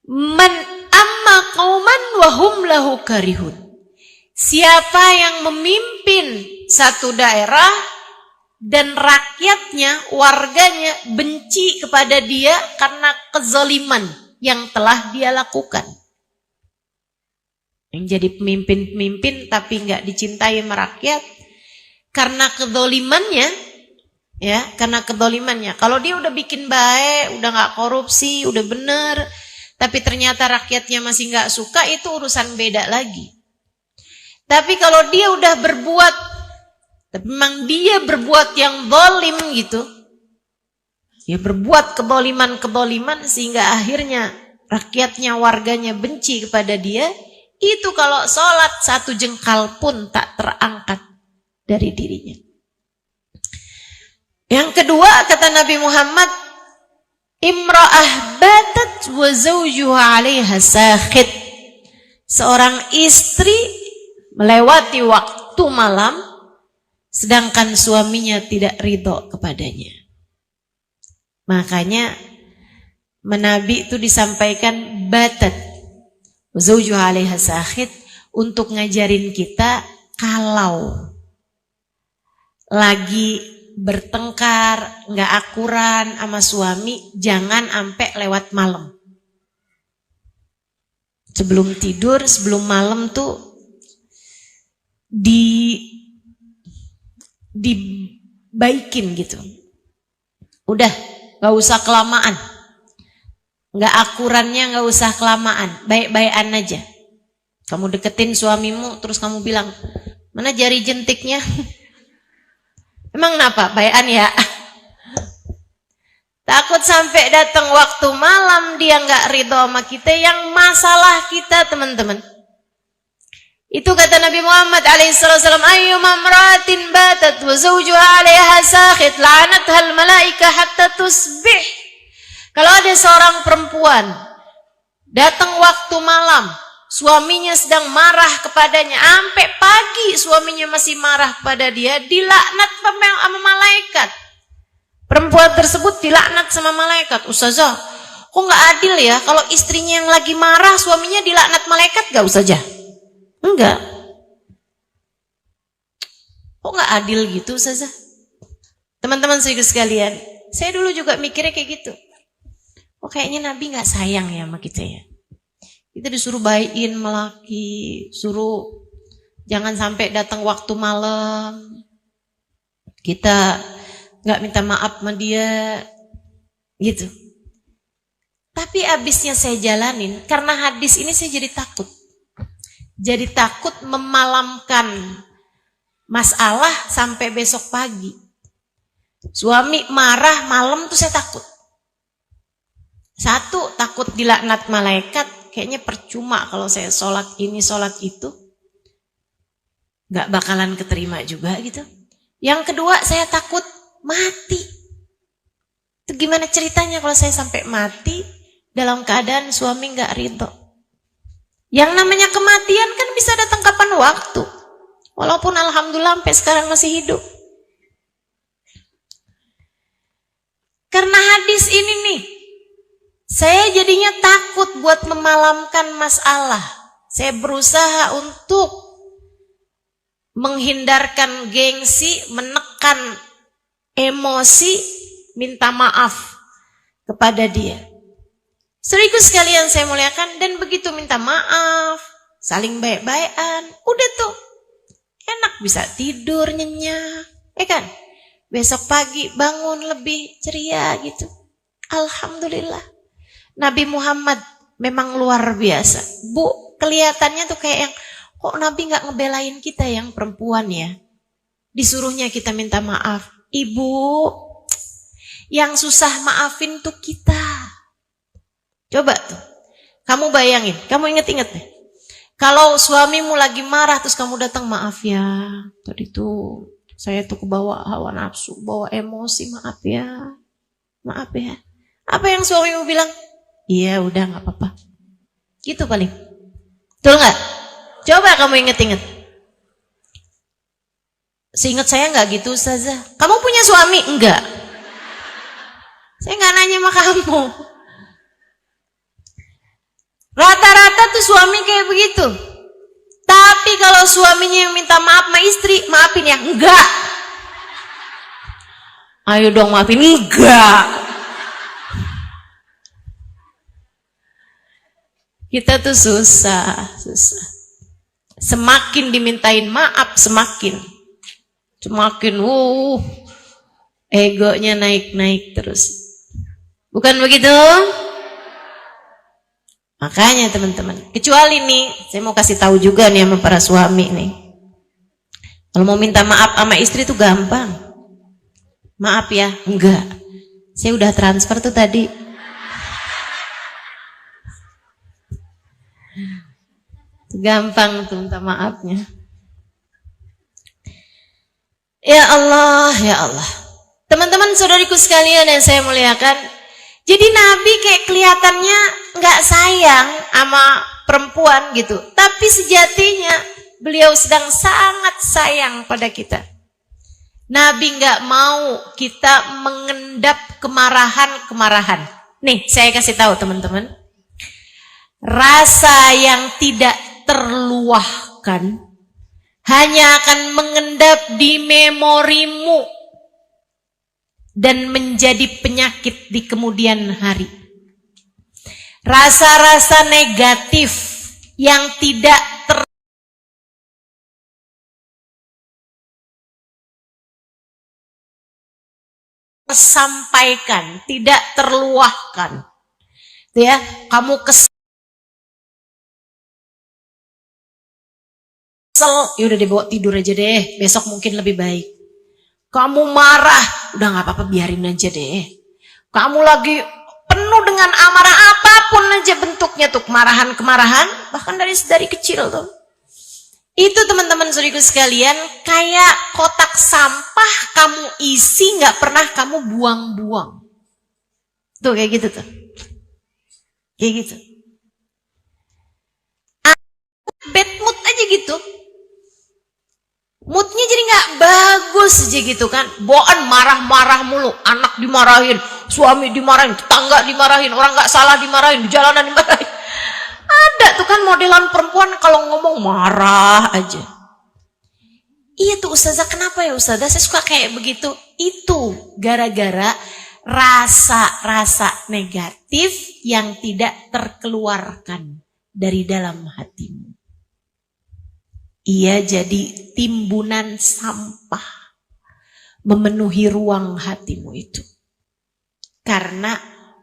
man amma qauman wa hum lahu karihun. Siapa yang memimpin satu daerah dan rakyatnya, warganya benci kepada dia karena kezaliman yang telah dia lakukan. Yang jadi pemimpin-pemimpin tapi nggak dicintai rakyat karena kedolimannya, ya, karena kedolimannya. Kalau dia udah bikin baik, udah nggak korupsi, udah bener, tapi ternyata rakyatnya masih nggak suka, itu urusan beda lagi. Tapi kalau dia udah berbuat, tapi memang dia berbuat yang zalim gitu, ya berbuat keboliman sehingga akhirnya rakyatnya, warganya benci kepada dia. Itu kalau sholat 1 jengkal pun tak terangkat dari dirinya. Yang kedua kata Nabi Muhammad, imra'ah batat wa zawjuha 'alaiha sakhit. Seorang istri melewati waktu malam sedangkan suaminya tidak ridho kepadanya. Makanya Nabi itu disampaikan batat Zawjuha 'alaiha sakhit untuk ngajarin kita kalau lagi bertengkar, nggak akuran sama suami, jangan sampai lewat malam. Sebelum tidur, sebelum malam tuh dibaikin gitu. Udah, nggak usah kelamaan. Nggak akurannya nggak usah kelamaan, baik-baikan aja. Kamu deketin suamimu, terus kamu bilang, mana jari jentiknya? Emang kenapa? Baikan ya? Takut sampai datang waktu malam dia nggak ridho sama kita, yang masalah kita teman-teman. Itu kata Nabi Muhammad alaihissalam, ayyuma imra'atin batat wa zawjuha 'alaiha sakhit la'anatha al-malaika hatta tusbih. Kalau ada seorang perempuan datang waktu malam, suaminya sedang marah kepadanya, sampai pagi suaminya masih marah kepada dia, dilaknat sama malaikat. Perempuan tersebut dilaknat sama malaikat. Ustazah, kok nggak adil ya? Kalau istrinya yang lagi marah, suaminya dilaknat malaikat, nggak Ustazah? Enggak. Kok nggak adil gitu Ustazah? Teman-teman sekalian, saya dulu juga mikirnya kayak gitu. Oh kayaknya Nabi gak sayang ya sama kita ya. Kita disuruh baikin melaki, suruh jangan sampai datang waktu malam. Kita gak minta maaf sama dia, gitu. Tapi abisnya saya jalanin, karena hadis ini saya jadi takut. Jadi takut memalamkan masalah sampai besok pagi. Suami marah malam tuh saya takut. Satu, takut dilaknat malaikat. Kayaknya percuma kalau saya sholat ini, sholat itu. Gak bakalan keterima juga gitu. Yang kedua, saya takut mati. Itu gimana ceritanya kalau saya sampai mati dalam keadaan suami gak ridho. Yang namanya kematian kan bisa datang kapan waktu. Walaupun alhamdulillah sampai sekarang masih hidup. Karena hadis ini nih, saya jadinya takut buat memalamkan masalah. Saya berusaha untuk menghindarkan gengsi, menekan emosi, minta maaf kepada dia. Saudaraku sekalian saya muliakan, dan begitu minta maaf, saling baik-baikan, udah tuh enak, bisa tidur nyenyak, ya kan? Besok pagi bangun lebih ceria gitu. Alhamdulillah. Nabi Muhammad memang luar biasa. Bu, kelihatannya tuh kayak yang, kok Nabi gak ngebelain kita yang perempuan ya? Disuruhnya kita minta maaf. Ibu, yang susah maafin tuh kita. Coba tuh, kamu bayangin, kamu inget-inget deh. Kalau suamimu lagi marah terus kamu datang, maaf ya, tadi tuh saya tuh kebawa hawa nafsu, bawa emosi, maaf ya. Maaf ya. Apa yang suamimu bilang? Iya udah gak apa-apa. Gitu paling. Betul gak? Coba kamu inget-inget. Seingat saya gak gitu Ustazah. Kamu punya suami? Enggak. Saya gak nanya sama kamu. Rata-rata tuh suami kayak begitu. Tapi kalau suaminya yang minta maaf sama istri, maafin ya? Enggak. Ayo dong maafin. Enggak. Kita tuh susah. Semakin dimintain maaf, semakin egonya naik-naik terus. Bukan begitu? Makanya teman-teman, kecuali nih, saya mau kasih tahu juga nih sama para suami nih. Kalau mau minta maaf sama istri tuh gampang. Maaf ya, enggak. Saya udah transfer tuh tadi. Gampang tuh minta maafnya. Ya Allah, ya Allah. Teman-teman saudariku sekalian yang saya muliakan, jadi Nabi kayak kelihatannya nggak sayang sama perempuan gitu. Tapi sejatinya beliau sedang sangat sayang pada kita. Nabi nggak mau kita mengendap kemarahan-kemarahan. Nih, saya kasih tahu teman-teman. Rasa yang tidak terluahkan hanya akan mengendap di memorimu dan menjadi penyakit di kemudian hari. Rasa-rasa negatif yang tidak tersampaikan, tidak terluahkan. Ya, kamu kesel, ya udah dibawa tidur aja deh, besok mungkin lebih baik. Kamu marah, udah gak apa-apa, biarin aja deh. Kamu lagi penuh dengan amarah, apapun aja bentuknya tuh, kemarahan-kemarahan, bahkan dari kecil tuh. Itu teman-teman saudaraku sekalian, kayak kotak sampah kamu isi, gak pernah kamu buang-buang. Tuh kayak gitu tuh. Kayak gitu. Bad mood aja gitu. Moodnya jadi gak bagus aja gitu kan. Bawaan marah-marah mulu. Anak dimarahin, suami dimarahin, tetangga dimarahin, orang gak salah dimarahin, di jalanan dimarahin. Ada tuh kan modelan perempuan kalau ngomong marah aja. Iya tuh Ustazah, kenapa ya Ustazah saya suka kayak begitu? Itu gara-gara rasa-rasa negatif yang tidak terkeluarkan dari dalam hatimu. Ia jadi timbunan sampah memenuhi ruang hatimu itu. Karena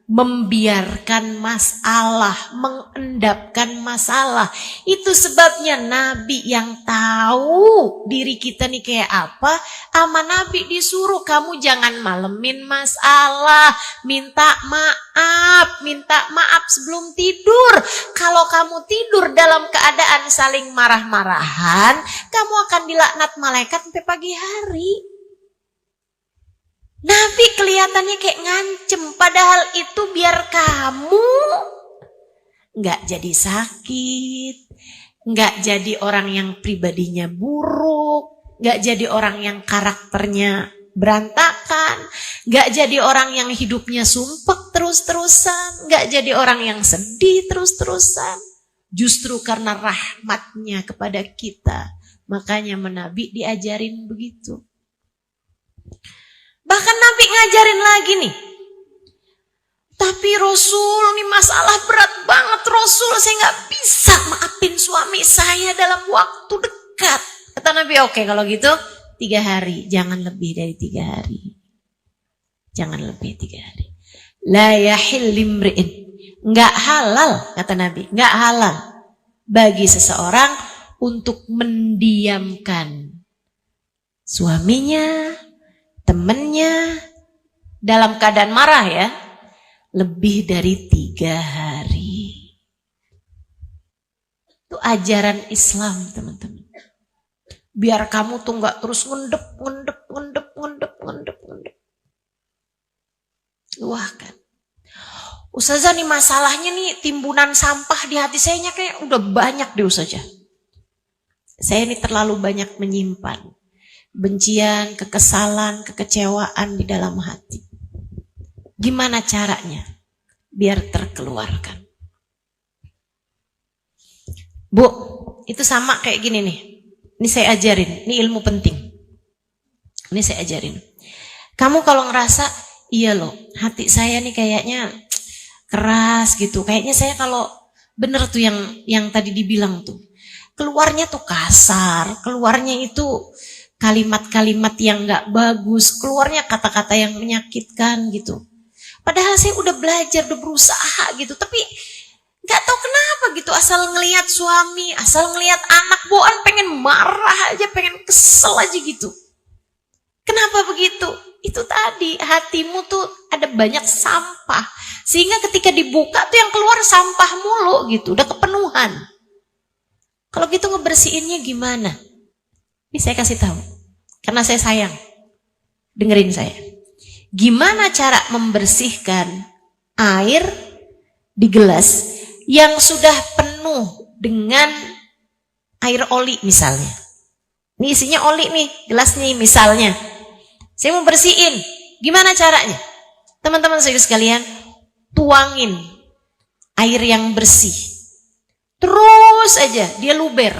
membiarkan masalah, mengendapkan masalah. Itu sebabnya Nabi yang tahu diri kita nih kayak apa, sama Nabi disuruh kamu jangan malemin masalah, minta maaf sebelum tidur. Kalau kamu tidur dalam keadaan saling marah-marahan, kamu akan dilaknat malaikat sampai pagi hari. Nabi kelihatannya kayak ngancem, padahal itu biar kamu nggak jadi sakit, nggak jadi orang yang pribadinya buruk, nggak jadi orang yang karakternya berantakan, nggak jadi orang yang hidupnya sumpek terus-terusan, nggak jadi orang yang sedih terus-terusan. Justru karena rahmatnya kepada kita, makanya Nabi diajarin begitu. Bahkan Nabi ngajarin lagi nih. Tapi Rasul, ini masalah berat banget Rasul. Saya gak bisa maafin suami saya dalam waktu dekat. Kata Nabi, oke kalau gitu 3 hari. Jangan lebih dari 3 hari. Jangan lebih 3 hari. La yahil limri'in. Gak halal, kata Nabi. Gak halal bagi seseorang untuk mendiamkan suaminya, temennya dalam keadaan marah ya, lebih dari 3 hari. Itu ajaran Islam teman-teman. Biar kamu tuh gak terus ngendep. Wah kan. Ustazah nih masalahnya nih timbunan sampah di hati saya kayak udah banyak deh Ustazah. Saya ini terlalu banyak menyimpan bencian, kekesalan, kekecewaan di dalam hati. Gimana caranya biar terkeluarkan? Bu, itu sama kayak gini nih. Ini saya ajarin, ini ilmu penting. Ini saya ajarin. Kamu kalau ngerasa, iya loh, hati saya nih kayaknya keras gitu. Kayaknya saya kalau bener tuh yang tadi dibilang tuh. Keluarnya tuh kasar, keluarnya itu kalimat-kalimat yang gak bagus, keluarnya kata-kata yang menyakitkan gitu. Padahal saya udah belajar, udah berusaha gitu, tapi gak tahu kenapa gitu, asal ngelihat suami, asal ngelihat anak bawaan pengen marah aja, pengen kesel aja gitu. Kenapa begitu? Itu tadi, hatimu tuh ada banyak sampah, sehingga ketika dibuka tuh yang keluar sampah mulu gitu, udah kepenuhan. Kalau gitu ngebersihinnya gimana? Ini saya kasih tahu, karena saya sayang. Dengerin saya. Gimana cara membersihkan air di gelas yang sudah penuh dengan air oli misalnya. Ini isinya oli nih, gelas nih misalnya. Saya mau bersihin. Gimana caranya? Teman-teman saya sekalian, tuangin air yang bersih. Terus aja dia luber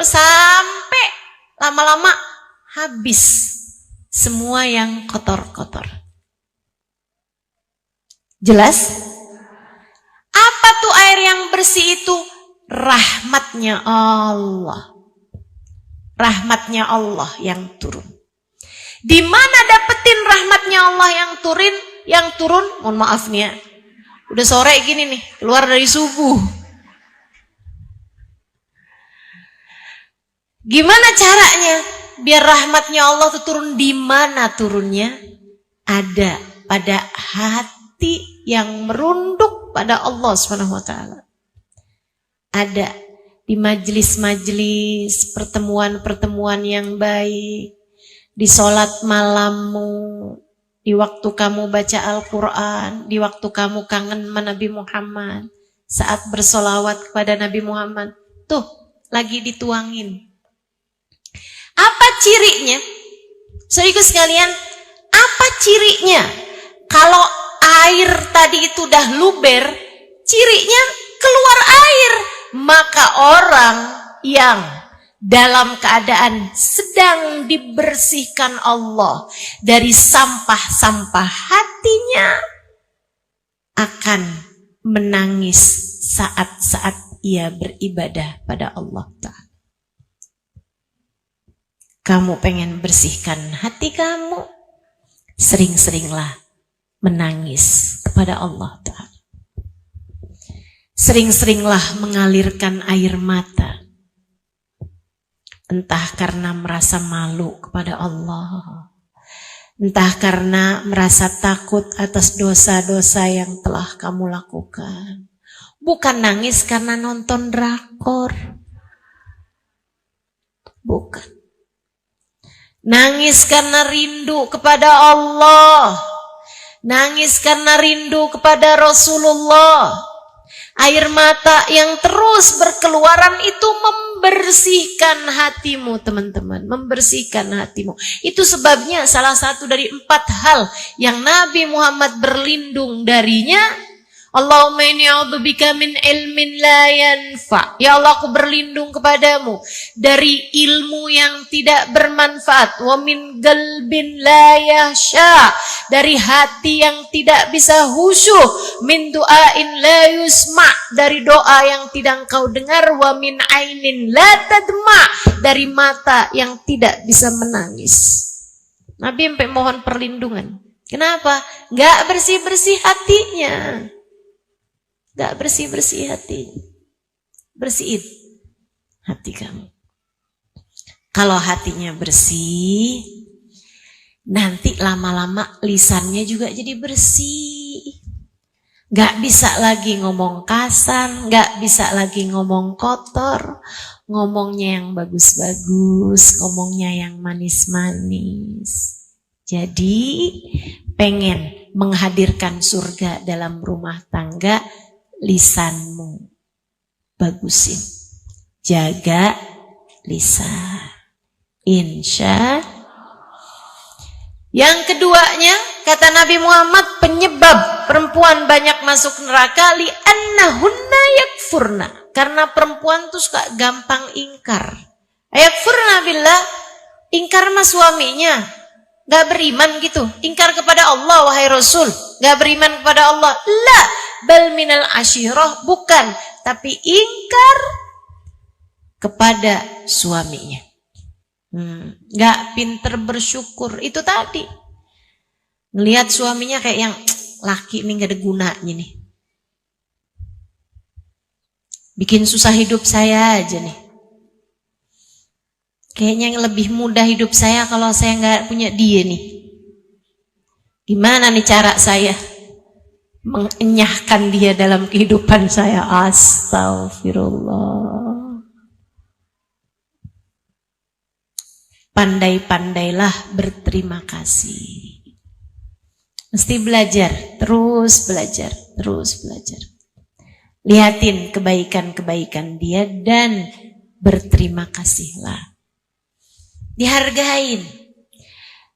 sampai lama-lama habis semua yang kotor-kotor. Jelas? Apa tuh air yang bersih itu? Rahmatnya Allah. Rahmatnya Allah yang turun. Di mana dapetin rahmatnya Allah yang turun? Mohon maaf nih ya. Udah sore gini nih, keluar dari subuh. Gimana caranya biar rahmatnya Allah itu turun? Di mana turunnya? Ada pada hati yang merunduk pada Allah SWT. Ada di majelis-majelis, pertemuan-pertemuan yang baik, di sholat malammu, di waktu kamu baca Al-Quran, di waktu kamu kangen sama Nabi Muhammad, saat bersolawat kepada Nabi Muhammad, tuh lagi dituangin. Apa cirinya? Saudaraku sekalian, apa cirinya? Kalau air tadi itu udah luber, cirinya keluar air. Maka orang yang dalam keadaan sedang dibersihkan Allah dari sampah-sampah, hatinya akan menangis saat-saat ia beribadah pada Allah Ta'ala. Kamu pengen bersihkan hati kamu, sering-seringlah menangis kepada Allah Ta'ala. Sering-seringlah mengalirkan air mata. Entah karena merasa malu kepada Allah, entah karena merasa takut atas dosa-dosa yang telah kamu lakukan. Bukan nangis karena nonton drakor. Bukan. Nangis karena rindu kepada Allah. Nangis karena rindu kepada Rasulullah. Air mata yang terus berkeluaran itu membersihkan hatimu, teman-teman. Membersihkan hatimu. Itu sebabnya salah satu dari 4 hal yang Nabi Muhammad berlindung darinya. Allahumma inni a'udzubika min ilmin la yanfa. Ya Allah, aku berlindung kepadamu dari ilmu yang tidak bermanfaat. Wa min qalbin la yahsha. Dari hati yang tidak bisa khusyuk. Min du'ain la yusma. Dari doa yang tidak engkau dengar. Wa min ainin la tadma. Dari mata yang tidak bisa menangis. Nabi sampai mohon perlindungan. Kenapa? Gak bersih-bersih hatinya. Gak bersih-bersih hati. Bersihin hati kamu. Kalau hatinya bersih, nanti lama-lama lisannya juga jadi bersih. Gak bisa lagi ngomong kasar, gak bisa lagi ngomong kotor. Ngomongnya yang bagus-bagus, ngomongnya yang manis-manis. Jadi pengen menghadirkan surga dalam rumah tangga, lisanmu bagusin, jaga lisan, insya. Yang keduanya, kata Nabi Muhammad, penyebab perempuan banyak masuk neraka li annahunna yakfurna, karena perempuan tuh suka gampang ingkar. Yakfurna billah, ingkar sama suaminya, gak beriman gitu, ingkar kepada Allah wahai Rasul, gak beriman kepada Allah. La bal minal asyirah, bukan, tapi ingkar kepada suaminya. Gak pinter bersyukur. Itu tadi, ngelihat suaminya kayak yang laki nih gak ada gunanya nih, bikin susah hidup saya aja nih. Kayaknya yang lebih mudah hidup saya kalau saya gak punya dia nih. Gimana nih cara saya mengenyahkan dia dalam kehidupan saya? Astagfirullah. Pandai-pandailah berterima kasih. Mesti belajar, terus belajar, terus belajar. Lihatin kebaikan-kebaikan dia dan berterima kasihlah. Dihargain.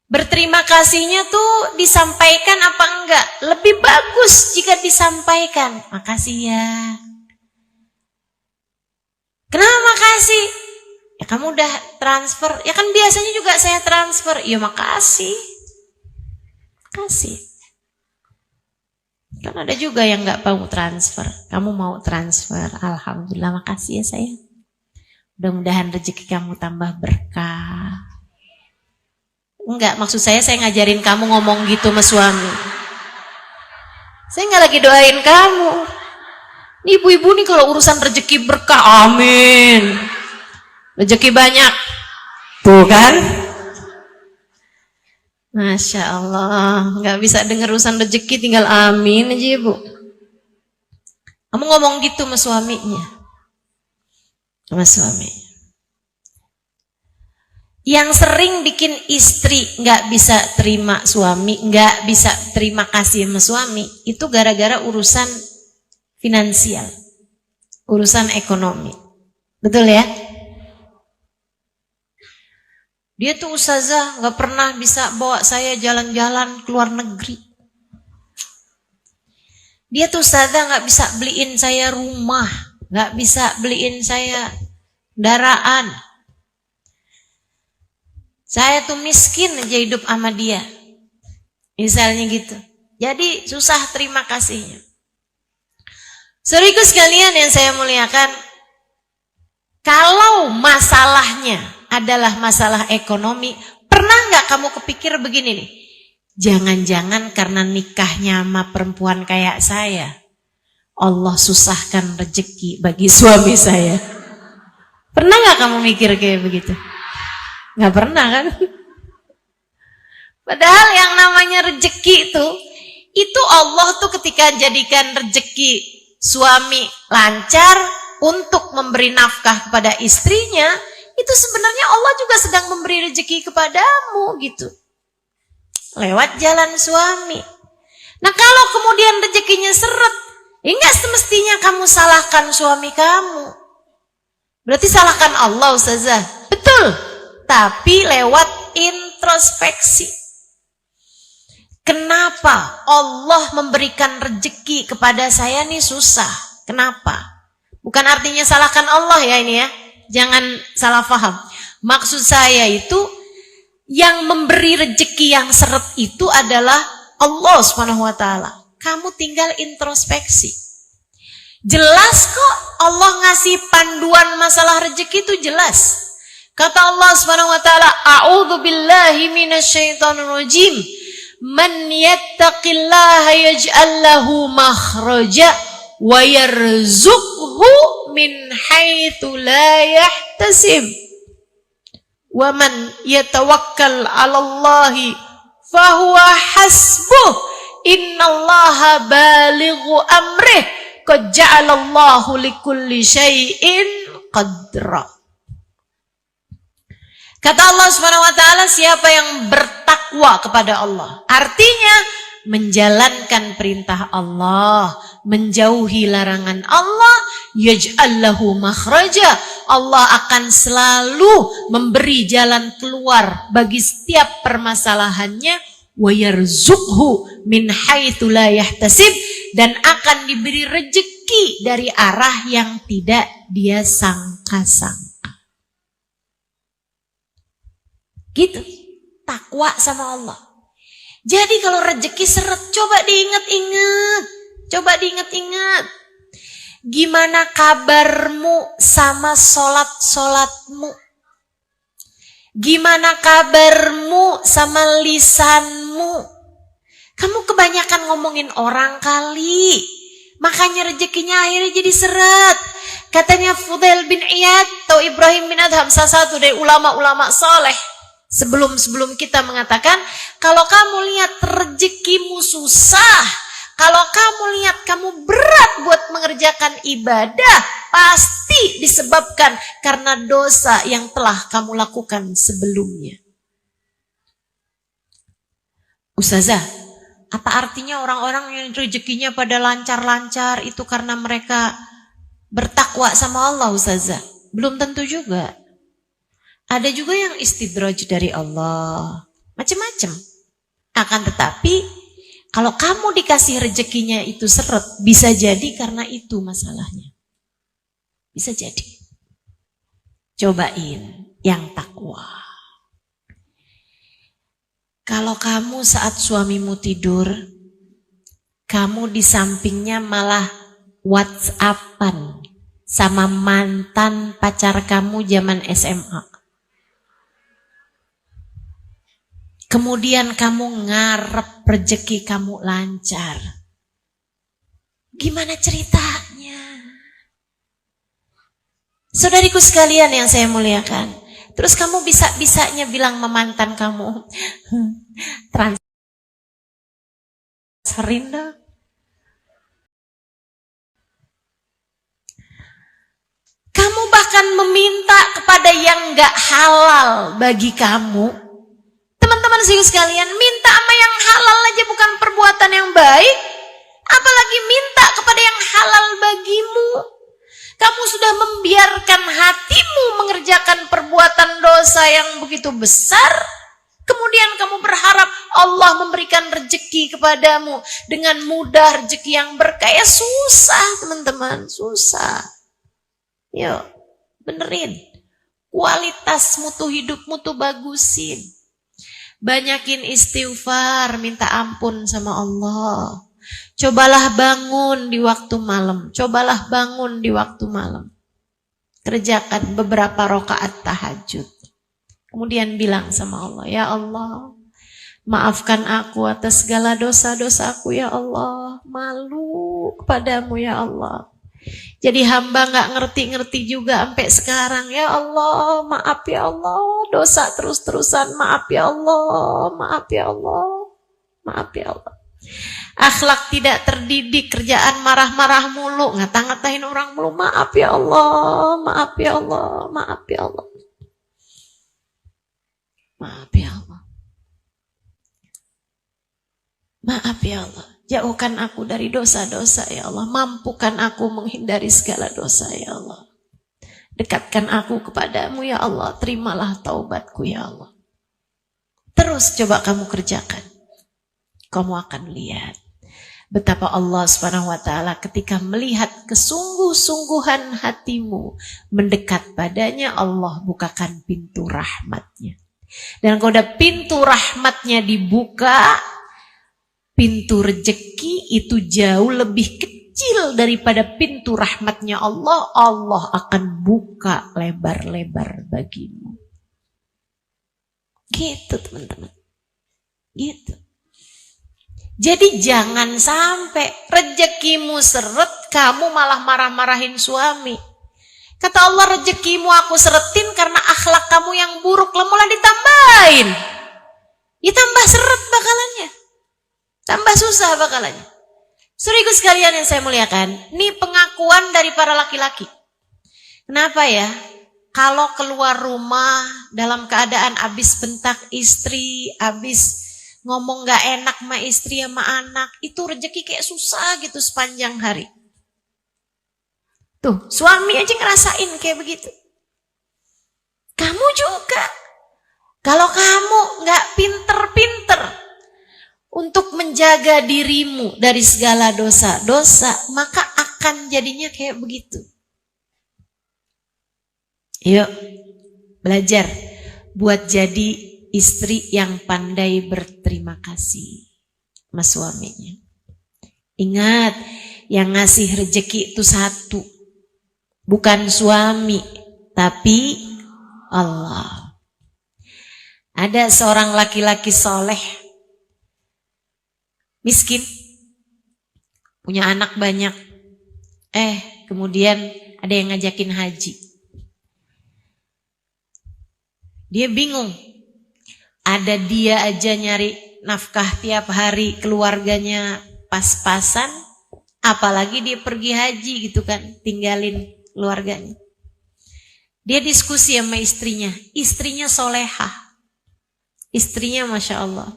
Berterima kasihnya tuh disampaikan apa enggak? Lebih bagus jika disampaikan. Makasih ya. Kenapa makasih? Ya kamu udah transfer. Ya kan biasanya juga saya transfer. Ya makasih. Kasih. Kan ada juga yang enggak mau transfer. Kamu mau transfer. Alhamdulillah, makasih ya sayang. Mudah-mudahan rezeki kamu tambah berkah. Enggak, maksud saya ngajarin kamu ngomong gitu sama suami. Saya enggak lagi doain kamu. Ibu-ibu nih kalau urusan rezeki berkah, amin. Rezeki banyak. Tuh kan? Masya Allah, enggak bisa dengar urusan rezeki tinggal amin aja ibu. Kamu ngomong gitu sama suaminya. Sama suami. Yang sering bikin istri nggak bisa terima suami, nggak bisa terima kasih sama suami, itu gara-gara urusan finansial, urusan ekonomi. Betul ya? Dia tuh ustazah nggak pernah bisa bawa saya jalan-jalan ke luar negeri. Dia tuh ustazah nggak bisa beliin saya rumah, nggak bisa beliin saya kendaraan. Saya tuh miskin aja hidup sama dia. Misalnya gitu. Jadi susah terima kasihnya. Saudaraku sekalian yang saya muliakan, kalau masalahnya adalah masalah ekonomi, pernah nggak kamu kepikir begini nih? Jangan-jangan karena nikahnya sama perempuan kayak saya, Allah susahkan rezeki bagi suami saya. Pernah nggak kamu mikir kayak begitu? Nggak pernah kan? Padahal yang namanya rezeki itu Allah tuh ketika jadikan rezeki suami lancar untuk memberi nafkah kepada istrinya, itu sebenarnya Allah juga sedang memberi rezeki kepadamu gitu. Lewat jalan suami. Nah kalau kemudian rezekinya seret, enggak semestinya kamu salahkan suami kamu. Berarti salahkan Allah Ustazah. Betul. Tapi lewat introspeksi. Kenapa Allah memberikan rezeki kepada saya nih susah? Kenapa? Bukan artinya salahkan Allah ya ini ya. Jangan salah paham. Maksud saya itu yang memberi rezeki yang seret itu adalah Allah SWT. Kamu tinggal introspeksi. Jelas kok Allah ngasih panduan masalah rezeki itu jelas. Kata Allah SWT, A'udzu billahi minasyaitonir rajim. Man yattaqillaha yaj'al lahu makhraja wa yarzuqhu min haitsu la yahtasib. Wa man yatawakkal 'ala Allahi fahuwa hasbuh. Innallaha balighu amrih. Qad ja'alallahu likulli syai'in qadra. Kata Allah SWT, siapa yang bertakwa kepada Allah, artinya menjalankan perintah Allah, menjauhi larangan Allah, yaj'al lahu makhraja, Allah akan selalu memberi jalan keluar bagi setiap permasalahannya, wa yarzuqhu min haitsu la yahtasib, dan akan diberi rezeki dari arah yang tidak dia sangka-sangka. Gitu, takwa sama Allah. Jadi kalau rezeki seret, coba diingat-ingat. Coba diingat-ingat. Gimana kabarmu sama sholat-sholatmu? Gimana kabarmu sama lisanmu? Kamu kebanyakan ngomongin orang kali. Makanya rezekinya akhirnya jadi seret. Katanya Fudail bin Iyad atau Ibrahim bin Adham, salah satu dari ulama-ulama soleh. Sebelum kita mengatakan, kalau kamu lihat rezekimu susah, kalau kamu lihat kamu berat buat mengerjakan ibadah, pasti disebabkan karena dosa yang telah kamu lakukan sebelumnya. Ustazah, apa artinya orang-orang yang rezekinya pada lancar-lancar itu karena mereka bertakwa sama Allah, Ustazah? Belum tentu juga. Ada juga yang istidraj dari Allah, macam-macam. Akan tetapi, kalau kamu dikasih rezekinya itu seret, bisa jadi karena itu masalahnya. Bisa jadi. Cobain yang takwa. Kalau kamu saat suamimu tidur, kamu di sampingnya malah WhatsAppan sama mantan pacar kamu zaman SMA. Kemudian kamu ngarep rezeki kamu lancar. Gimana ceritanya? Saudariku sekalian yang saya muliakan. Terus kamu bisa-bisanya bilang memantan kamu, transferin dong. Kamu bahkan meminta kepada yang gak halal bagi kamu. Teman-teman sekalian, minta sama yang halal aja bukan perbuatan yang baik, apalagi minta kepada yang halal bagimu. Kamu sudah membiarkan hatimu mengerjakan perbuatan dosa yang begitu besar, kemudian kamu berharap Allah memberikan rezeki kepadamu dengan mudah, rezeki yang berkah. Ya susah teman-teman, susah. Yuk, benerin. Kualitas mutu hidupmu tuh bagusin. Banyakin istighfar, minta ampun sama Allah. Cobalah bangun di waktu malam. Cobalah bangun di waktu malam. Kerjakan beberapa rakaat tahajud. Kemudian bilang sama Allah, ya Allah, maafkan aku atas segala dosa-dosaku ya Allah. Malu kepadamu ya Allah. Jadi hamba gak ngerti-ngerti juga sampai sekarang. Ya Allah, maaf ya Allah. Dosa terus-terusan, maaf ya Allah. Maaf ya Allah. Maaf ya Allah. Akhlak tidak terdidik, kerjaan marah-marah mulu, ngata-ngatain orang mulu. Maaf ya Allah. Maaf ya Allah. Maaf ya Allah. Maaf ya Allah. Maaf ya Allah. Jauhkan aku dari dosa-dosa ya Allah. Mampukan aku menghindari segala dosa ya Allah. Dekatkan aku kepadamu ya Allah. Terimalah taubatku ya Allah. Terus coba kamu kerjakan. Kamu akan lihat betapa Allah SWT ketika melihat kesungguh-sungguhan hatimu mendekat padanya, Allah bukakan pintu rahmatnya. Dan kalau ada pintu rahmatnya dibuka, pintu rejeki itu jauh lebih kecil daripada pintu rahmatnya Allah. Allah akan buka lebar-lebar bagimu. Gitu teman-teman. Gitu. Jadi jangan sampai rejekimu seret, kamu malah marah-marahin suami. Kata Allah, rejekimu aku seretin karena akhlak kamu yang buruk. Malah ditambahin. Ya tambah seret bakalannya. Tambah susah bakalannya. Saudaraku sekalian yang saya muliakan, ini pengakuan dari para laki-laki. Kenapa ya? Kalau keluar rumah dalam keadaan habis bentak istri, habis ngomong gak enak sama istri sama anak, itu rezeki kayak susah gitu sepanjang hari. Tuh, suami aja ngerasain kayak begitu. Kamu juga. Kalau kamu gak pinter-pinter untuk menjaga dirimu dari segala dosa-dosa, maka akan jadinya kayak begitu. Yuk, belajar buat jadi istri yang pandai berterima kasih sama suaminya. Ingat, yang ngasih rezeki itu satu. Bukan suami, tapi Allah. Ada seorang laki-laki soleh, miskin, punya anak banyak. Kemudian ada yang ngajakin haji. Dia bingung. Ada dia aja nyari nafkah tiap hari, keluarganya pas-pasan, apalagi dia pergi haji gitu kan, tinggalin keluarganya. Dia diskusi sama istrinya solehah. Istrinya Masya Allah.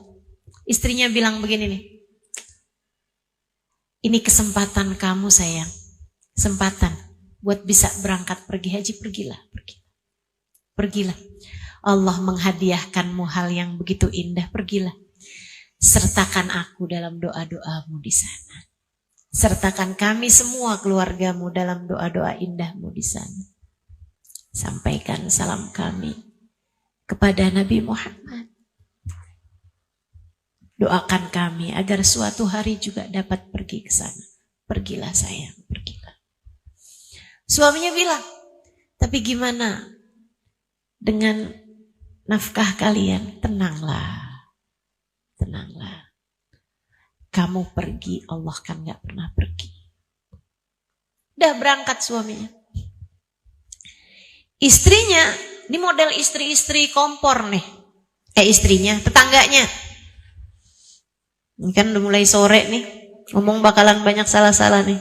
Istrinya bilang begini nih, ini kesempatan kamu sayang, kesempatan buat bisa berangkat pergi haji, pergilah. Allah menghadiahkanmu hal yang begitu indah, pergilah. Sertakan aku dalam doa-doamu di sana. Sertakan kami semua keluargamu dalam doa-doa indahmu di sana. Sampaikan salam kami kepada Nabi Muhammad. Doakan kami agar suatu hari juga dapat pergi ke sana. Pergilah sayang, pergilah. Suaminya bilang, tapi gimana dengan nafkah kalian? Tenanglah. Kamu pergi, Allah kan gak pernah pergi. Udah berangkat suaminya. Istrinya, ini model istri-istri kompor nih. Istrinya, tetangganya. Ini kan udah mulai sore nih, ngomong bakalan banyak salah-salah nih.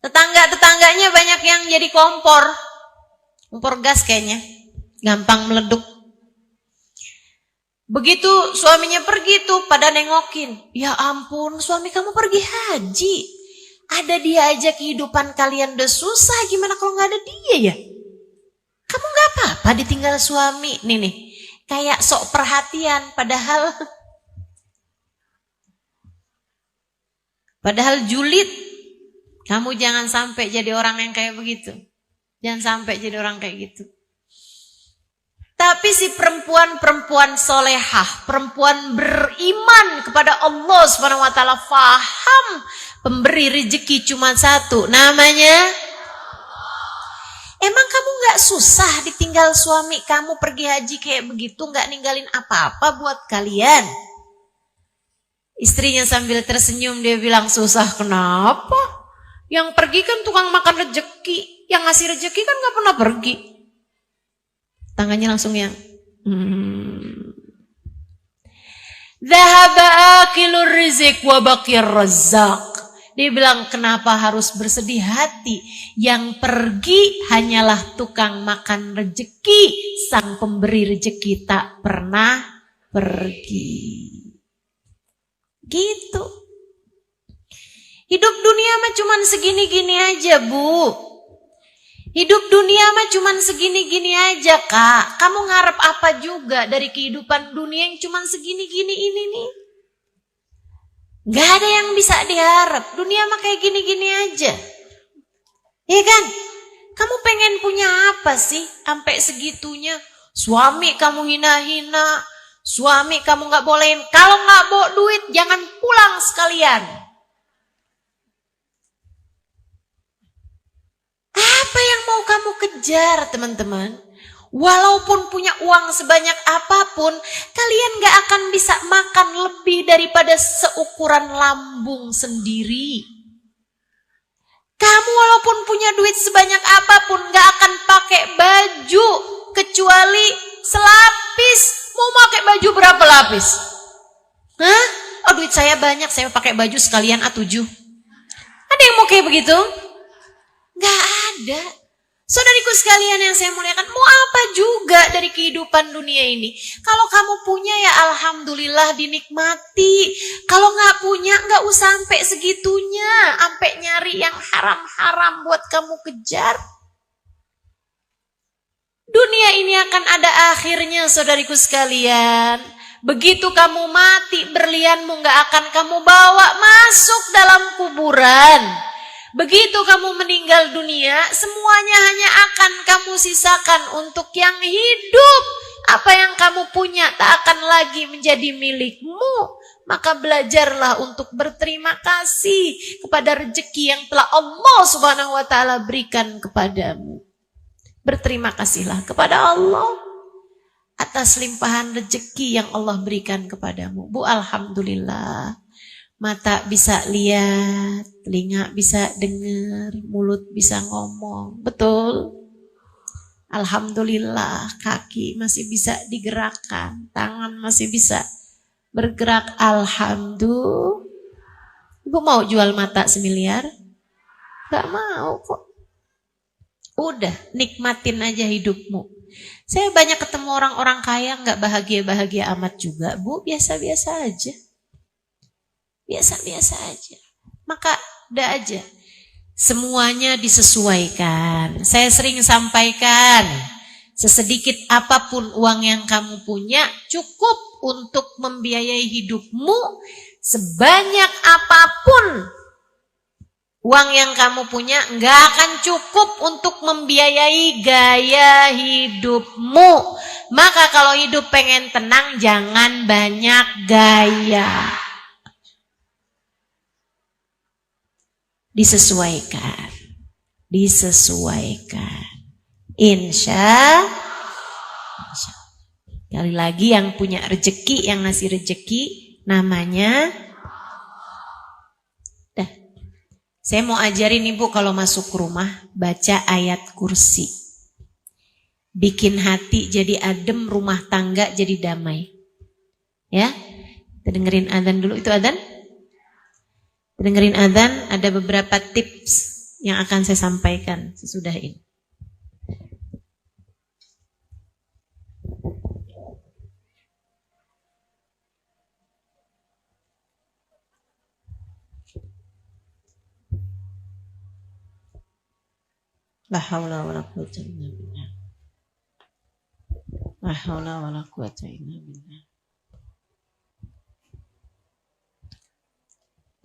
Tetangganya banyak yang jadi kompor gas kayaknya. Gampang meleduk. Begitu suaminya pergi tuh pada nengokin. Ya ampun, suami kamu pergi haji. Ada dia aja kehidupan kalian udah susah. Gimana kalau gak ada dia ya? Kamu gak apa-apa ditinggal suami. Nih, kayak sok perhatian. Padahal julid. Kamu jangan sampai jadi orang yang kayak begitu. Jangan sampai jadi orang kayak gitu. Tapi si perempuan solehah, perempuan beriman kepada Allah Subhanahu wa taala, faham pemberi rezeki cuma satu, namanya. Emang kamu gak susah ditinggal suami kamu pergi haji kayak begitu, gak ninggalin apa-apa buat kalian? Istrinya sambil tersenyum dia bilang, susah kenapa? Yang pergi kan tukang makan rezeki, yang ngasih rezeki kan gak pernah pergi. Tangannya langsung yang Dhahaba akilur rizq wa baqir razzaq. Dia bilang, kenapa harus bersedih hati? Yang pergi hanyalah tukang makan rezeki, sang pemberi rezeki tak pernah pergi. Gitu. Hidup dunia mah cuman segini-gini aja, Bu. Hidup dunia mah cuman segini-gini aja, Kak. Kamu ngarep apa juga dari kehidupan dunia yang cuman segini-gini ini nih? Gak ada yang bisa diharap. Dunia mah kayak gini-gini aja. Iya kan? Kamu pengen punya apa sih sampai segitunya? Suami kamu hina-hina, suami kamu gak bolehin. Kalau gak bawa duit, jangan pulang sekalian. Apa yang mau kamu kejar, teman-teman? Walaupun punya uang sebanyak apapun, kalian gak akan bisa makan lebih daripada seukuran lambung sendiri. Kamu walaupun punya duit sebanyak apapun, gak akan pakai baju kecuali selapis. Mau pakai baju berapa lapis? Hah? Oh, duit saya banyak, saya pakai baju sekalian A7. Ada yang mau kayak begitu? Gak ada. Saudariku sekalian yang saya muliakan, mau apa juga dari kehidupan dunia ini? Kalau kamu punya ya alhamdulillah dinikmati. Kalau gak punya gak usah sampai segitunya, sampai nyari yang haram-haram buat kamu kejar. Dunia ini akan ada akhirnya, saudariku sekalian. Begitu kamu mati, berlianmu gak akan kamu bawa masuk dalam kuburan. Begitu kamu meninggal dunia, semuanya hanya akan kamu sisakan untuk yang hidup. Apa yang kamu punya tak akan lagi menjadi milikmu. Maka belajarlah untuk berterima kasih kepada rezeki yang telah Allah Subhanahu wa taala berikan kepadamu. Berterima kasihlah kepada Allah atas limpahan rezeki yang Allah berikan kepadamu. Bu, alhamdulillah. Mata bisa lihat, telinga bisa dengar, mulut bisa ngomong. Betul? Alhamdulillah, kaki masih bisa digerakkan, tangan masih bisa bergerak. Alhamdulillah. Ibu mau jual mata 1 miliar? Gak mau kok. Udah, nikmatin aja hidupmu. Saya banyak ketemu orang-orang kaya gak bahagia-bahagia amat juga, Bu. Biasa-biasa aja. Biasa-biasa aja. Maka udah aja. Semuanya disesuaikan. Saya sering sampaikan, sesedikit apapun uang yang kamu punya cukup untuk membiayai hidupmu. Sebanyak apapun uang yang kamu punya nggak akan cukup untuk membiayai gaya hidupmu. Maka kalau hidup pengen tenang, jangan banyak gaya. Disesuaikan. Insya. Kali lagi yang punya rezeki, yang ngasih rezeki, namanya. Dah. Saya mau ajarin Ibu kalau masuk rumah, baca ayat kursi. Bikin hati jadi adem, rumah tangga jadi damai. Ya, kita dengerin adzan dulu. Itu adzan? Dengerin adzan, ada beberapa tips yang akan saya sampaikan sesudah ini. La haula wala quwwata illa billah. La haula wala quwwata illa billah.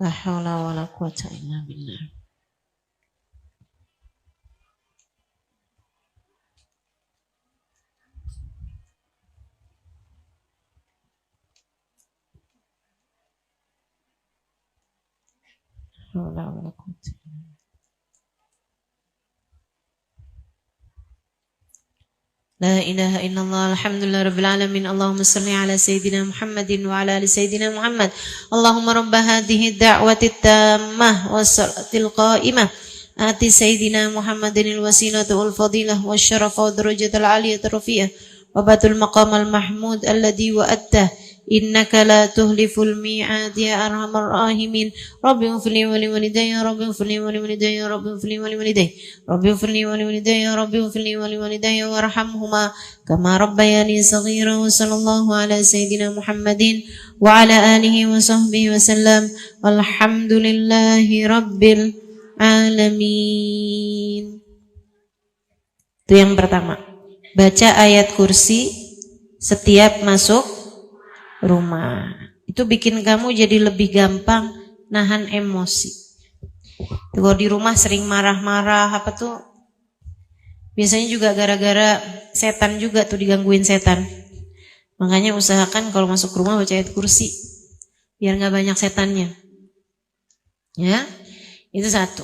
La haula wala quwwata illa billah. La ilaha illallah, alhamdulillah rabbil alamin, Allahumma salli ala sayyidina Muhammadin wa ala ali sayyidina Muhammad. Allahumma rabba hadhihi da'wati tammah wa salatil qa'imah. Ati sayyidina Muhammadin al-wasilata wal fadilah wa syarafa wa darajatal aliyata rafi'ah. Wa batul maqamal mahmud alladhi wa'attah. Innaka la tuhliful mi'ad ya arhamar rahimin. Rabbi ufli wa li walidayya, Rabbi ufli wa li walidayya, Rabbi ufli wa li walidayya, Rabbi ufli wa li walidayya, Rabbi ufli wa li walidayya warhamhuma kama rabbayani saghira. Wa sallallahu ala sayyidina Muhammadin wa ala alihi wa sahbihi wa sallam. Walhamdulillahi rabbil alamin. Itu yang pertama. Baca ayat kursi setiap masuk rumah. Itu bikin kamu jadi lebih gampang nahan emosi. Kalau di rumah sering marah-marah apa tuh, biasanya juga gara-gara setan juga tuh, digangguin setan. Makanya usahakan kalau masuk rumah baca ayat kursi biar gak banyak setannya. Ya, itu satu.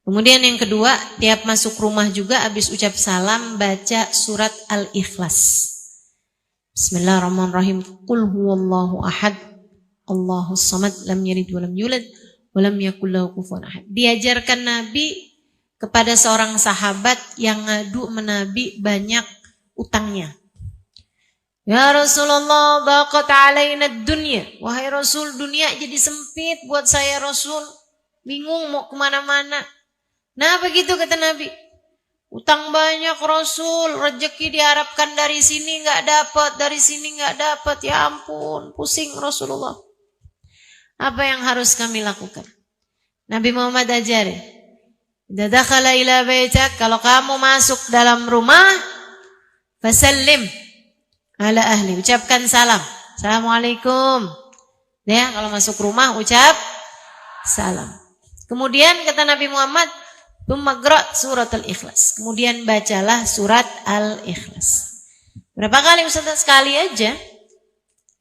Kemudian yang kedua, tiap masuk rumah juga habis ucap salam baca surat Al-Ikhlas. Bismillahirrahmanirrahim. Qul huwallahu ahad, Allahus samad, lam yalid walam yulad walam yakul lahu kufuwan ahad. Diajarkan Nabi kepada seorang sahabat yang ngadu menabi banyak utangnya. Ya Rasulullah, daqat alaina dunya. Wahai Rasul, dunia jadi sempit buat saya Rasul. Bingung mau kemana-mana. Nah begitu kata Nabi. Utang banyak Rasul, rezeki diharapkan dari sini nggak dapat, dari sini nggak dapat. Ya ampun, pusing Rasulullah. Apa yang harus kami lakukan? Nabi Muhammad ajari. Idza dakhala ila baitak, kalau kamu masuk dalam rumah, fasallim ala ahli, ucapkan salam. Assalamualaikum. Ya, kalau masuk rumah ucap salam. Kemudian kata Nabi Muhammad, Tumaqra surat Al-Ikhlas. Kemudian bacalah surat Al-Ikhlas. Berapa kali Ustaz? Sekali aja.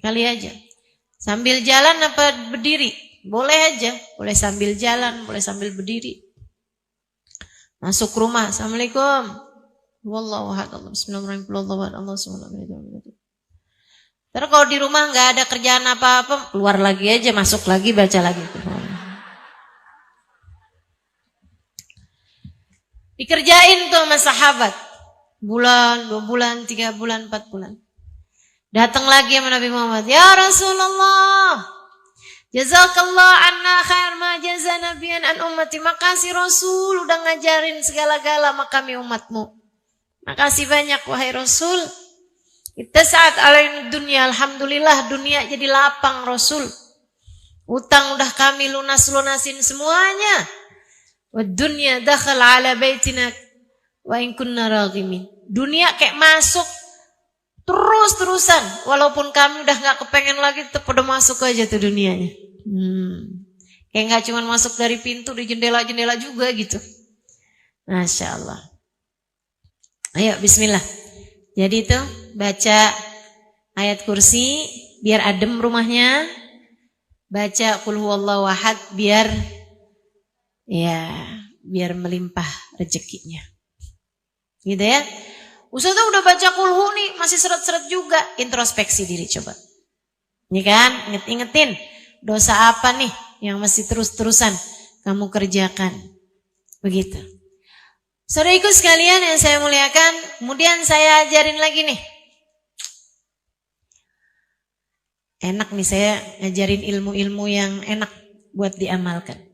Kali aja. Sambil jalan apa berdiri? Boleh aja. Boleh sambil jalan, boleh sambil berdiri. Masuk rumah. Assalamualaikum. Wallahu ahad. Bismillahirrahmanirrahim. Allah subhanahu. Terus kalau di rumah nggak ada kerjaan apa-apa, keluar lagi aja, masuk lagi, baca lagi. Dikerjain tuh sama sahabat. Bulan, 2 bulan, 3 bulan, 4 bulan. Datang lagi sama Nabi Muhammad. Ya Rasulullah, jazakallah anna khair ma jaza nabiyan an ummati. Makasih Rasul udah ngajarin segala-gala sama kami umatmu. Makasih banyak wahai Rasul. Kita saat alain dunia, alhamdulillah dunia jadi lapang Rasul. Utang udah kami lunasin semuanya. Wa dunya dakhal ala baitina wa in kunna raghimin. Dunia kayak masuk terus-terusan. Walaupun kami udah gak kepengen lagi, tetap udah masuk aja tuh dunianya. Kayak gak cuma masuk dari pintu, di jendela-jendela juga gitu. Masya Allah. Ayo bismillah. Jadi itu baca ayat kursi biar adem rumahnya. Baca qul huwallahu ahad biar melimpah rezekinya. Gitu ya. Ustazah udah baca kulhu nih, masih seret-seret juga. Introspeksi diri coba. Ini kan, inget-ingetin. Dosa apa nih yang masih terus-terusan kamu kerjakan. Begitu. Saudaraku sekalian yang saya muliakan, kemudian saya ajarin lagi nih. Enak nih saya ngajarin ilmu-ilmu yang enak buat diamalkan.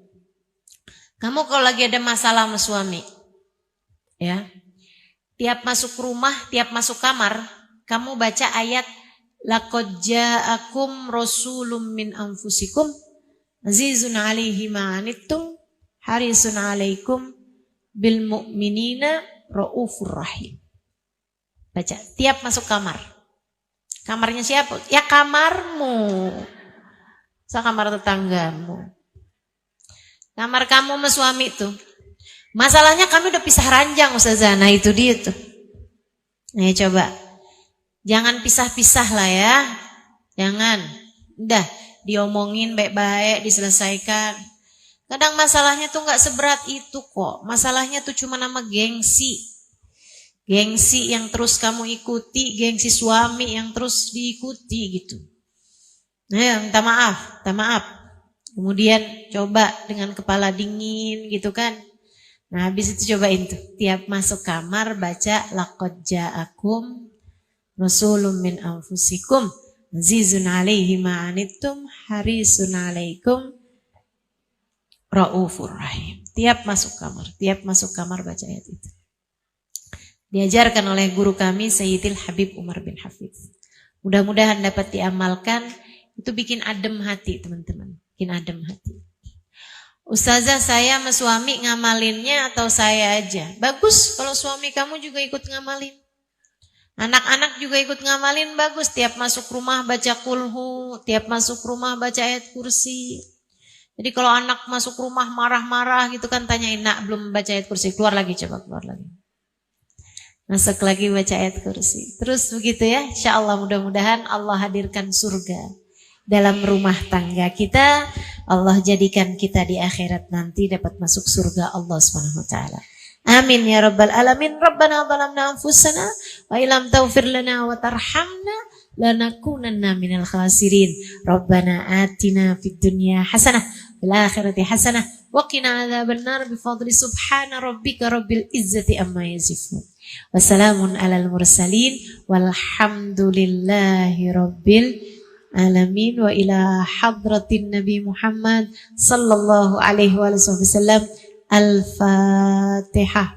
Kamu kalau lagi ada masalah sama suami, ya, tiap masuk rumah, tiap masuk kamar, kamu baca ayat laqad ja'akum rasulun min anfusikum azizun 'alaihi ma 'anittum harisun 'alaikum bil mu'minina raufur rahim. Baca tiap masuk kamar. Kamarnya siapa? Ya kamarmu. Kamar tetanggamu. Kamar kamu sama suami tuh. Masalahnya kami udah pisah ranjang Ustazah. Nah itu dia tuh. Nah coba. Jangan pisah-pisah lah ya. Jangan. Udah diomongin baik-baik, diselesaikan. Kadang masalahnya tuh nggak seberat itu kok. Masalahnya tuh cuma nama gengsi. Gengsi yang terus kamu ikuti, gengsi suami yang terus diikuti gitu. Nah, minta maaf. Kemudian coba dengan kepala dingin gitu kan. Nah, habis itu cobain tuh. Tiap masuk kamar baca laqad ja'akum rasulun min anfusikum azizun 'alaihi ma 'anittum harisun 'alaikum raufur rahim. Tiap masuk kamar baca ayat itu. Diajarkan oleh guru kami Sayyidil Habib Umar bin Hafiz. Mudah-mudahan dapat diamalkan. Itu bikin adem hati teman-teman. Bikin adem hati. Ustazah, saya sama suami ngamalinnya atau saya aja? Bagus kalau suami kamu juga ikut ngamalin. Anak-anak juga ikut ngamalin, bagus. Tiap masuk rumah baca kulhu, tiap masuk rumah baca ayat kursi. Jadi kalau anak masuk rumah marah-marah gitu kan, tanyain, nak belum baca ayat kursi, keluar lagi, coba keluar lagi. Masuk lagi baca ayat kursi. Terus begitu ya, insya Allah mudah-mudahan Allah hadirkan surga dalam rumah tangga kita. Allah jadikan kita di akhirat nanti dapat masuk surga Allah Subhanahu wa taala. Amin ya rabbal alamin. Rabbana zalamna anfusana wa illam taghfir lana wa tarhamna lanakunanna minal khasirin. Rabbana atina fid dunya hasanah wal akhirati hasanah wa qina adzabannar bi fadli subhana rabbika rabbil izzati amma yasifun. Wassalamun alal mursalin walhamdulillahi rabbil alamin wa ila hadratin Nabi Muhammad sallallahu alaihi wasallam. Al-Fatihah.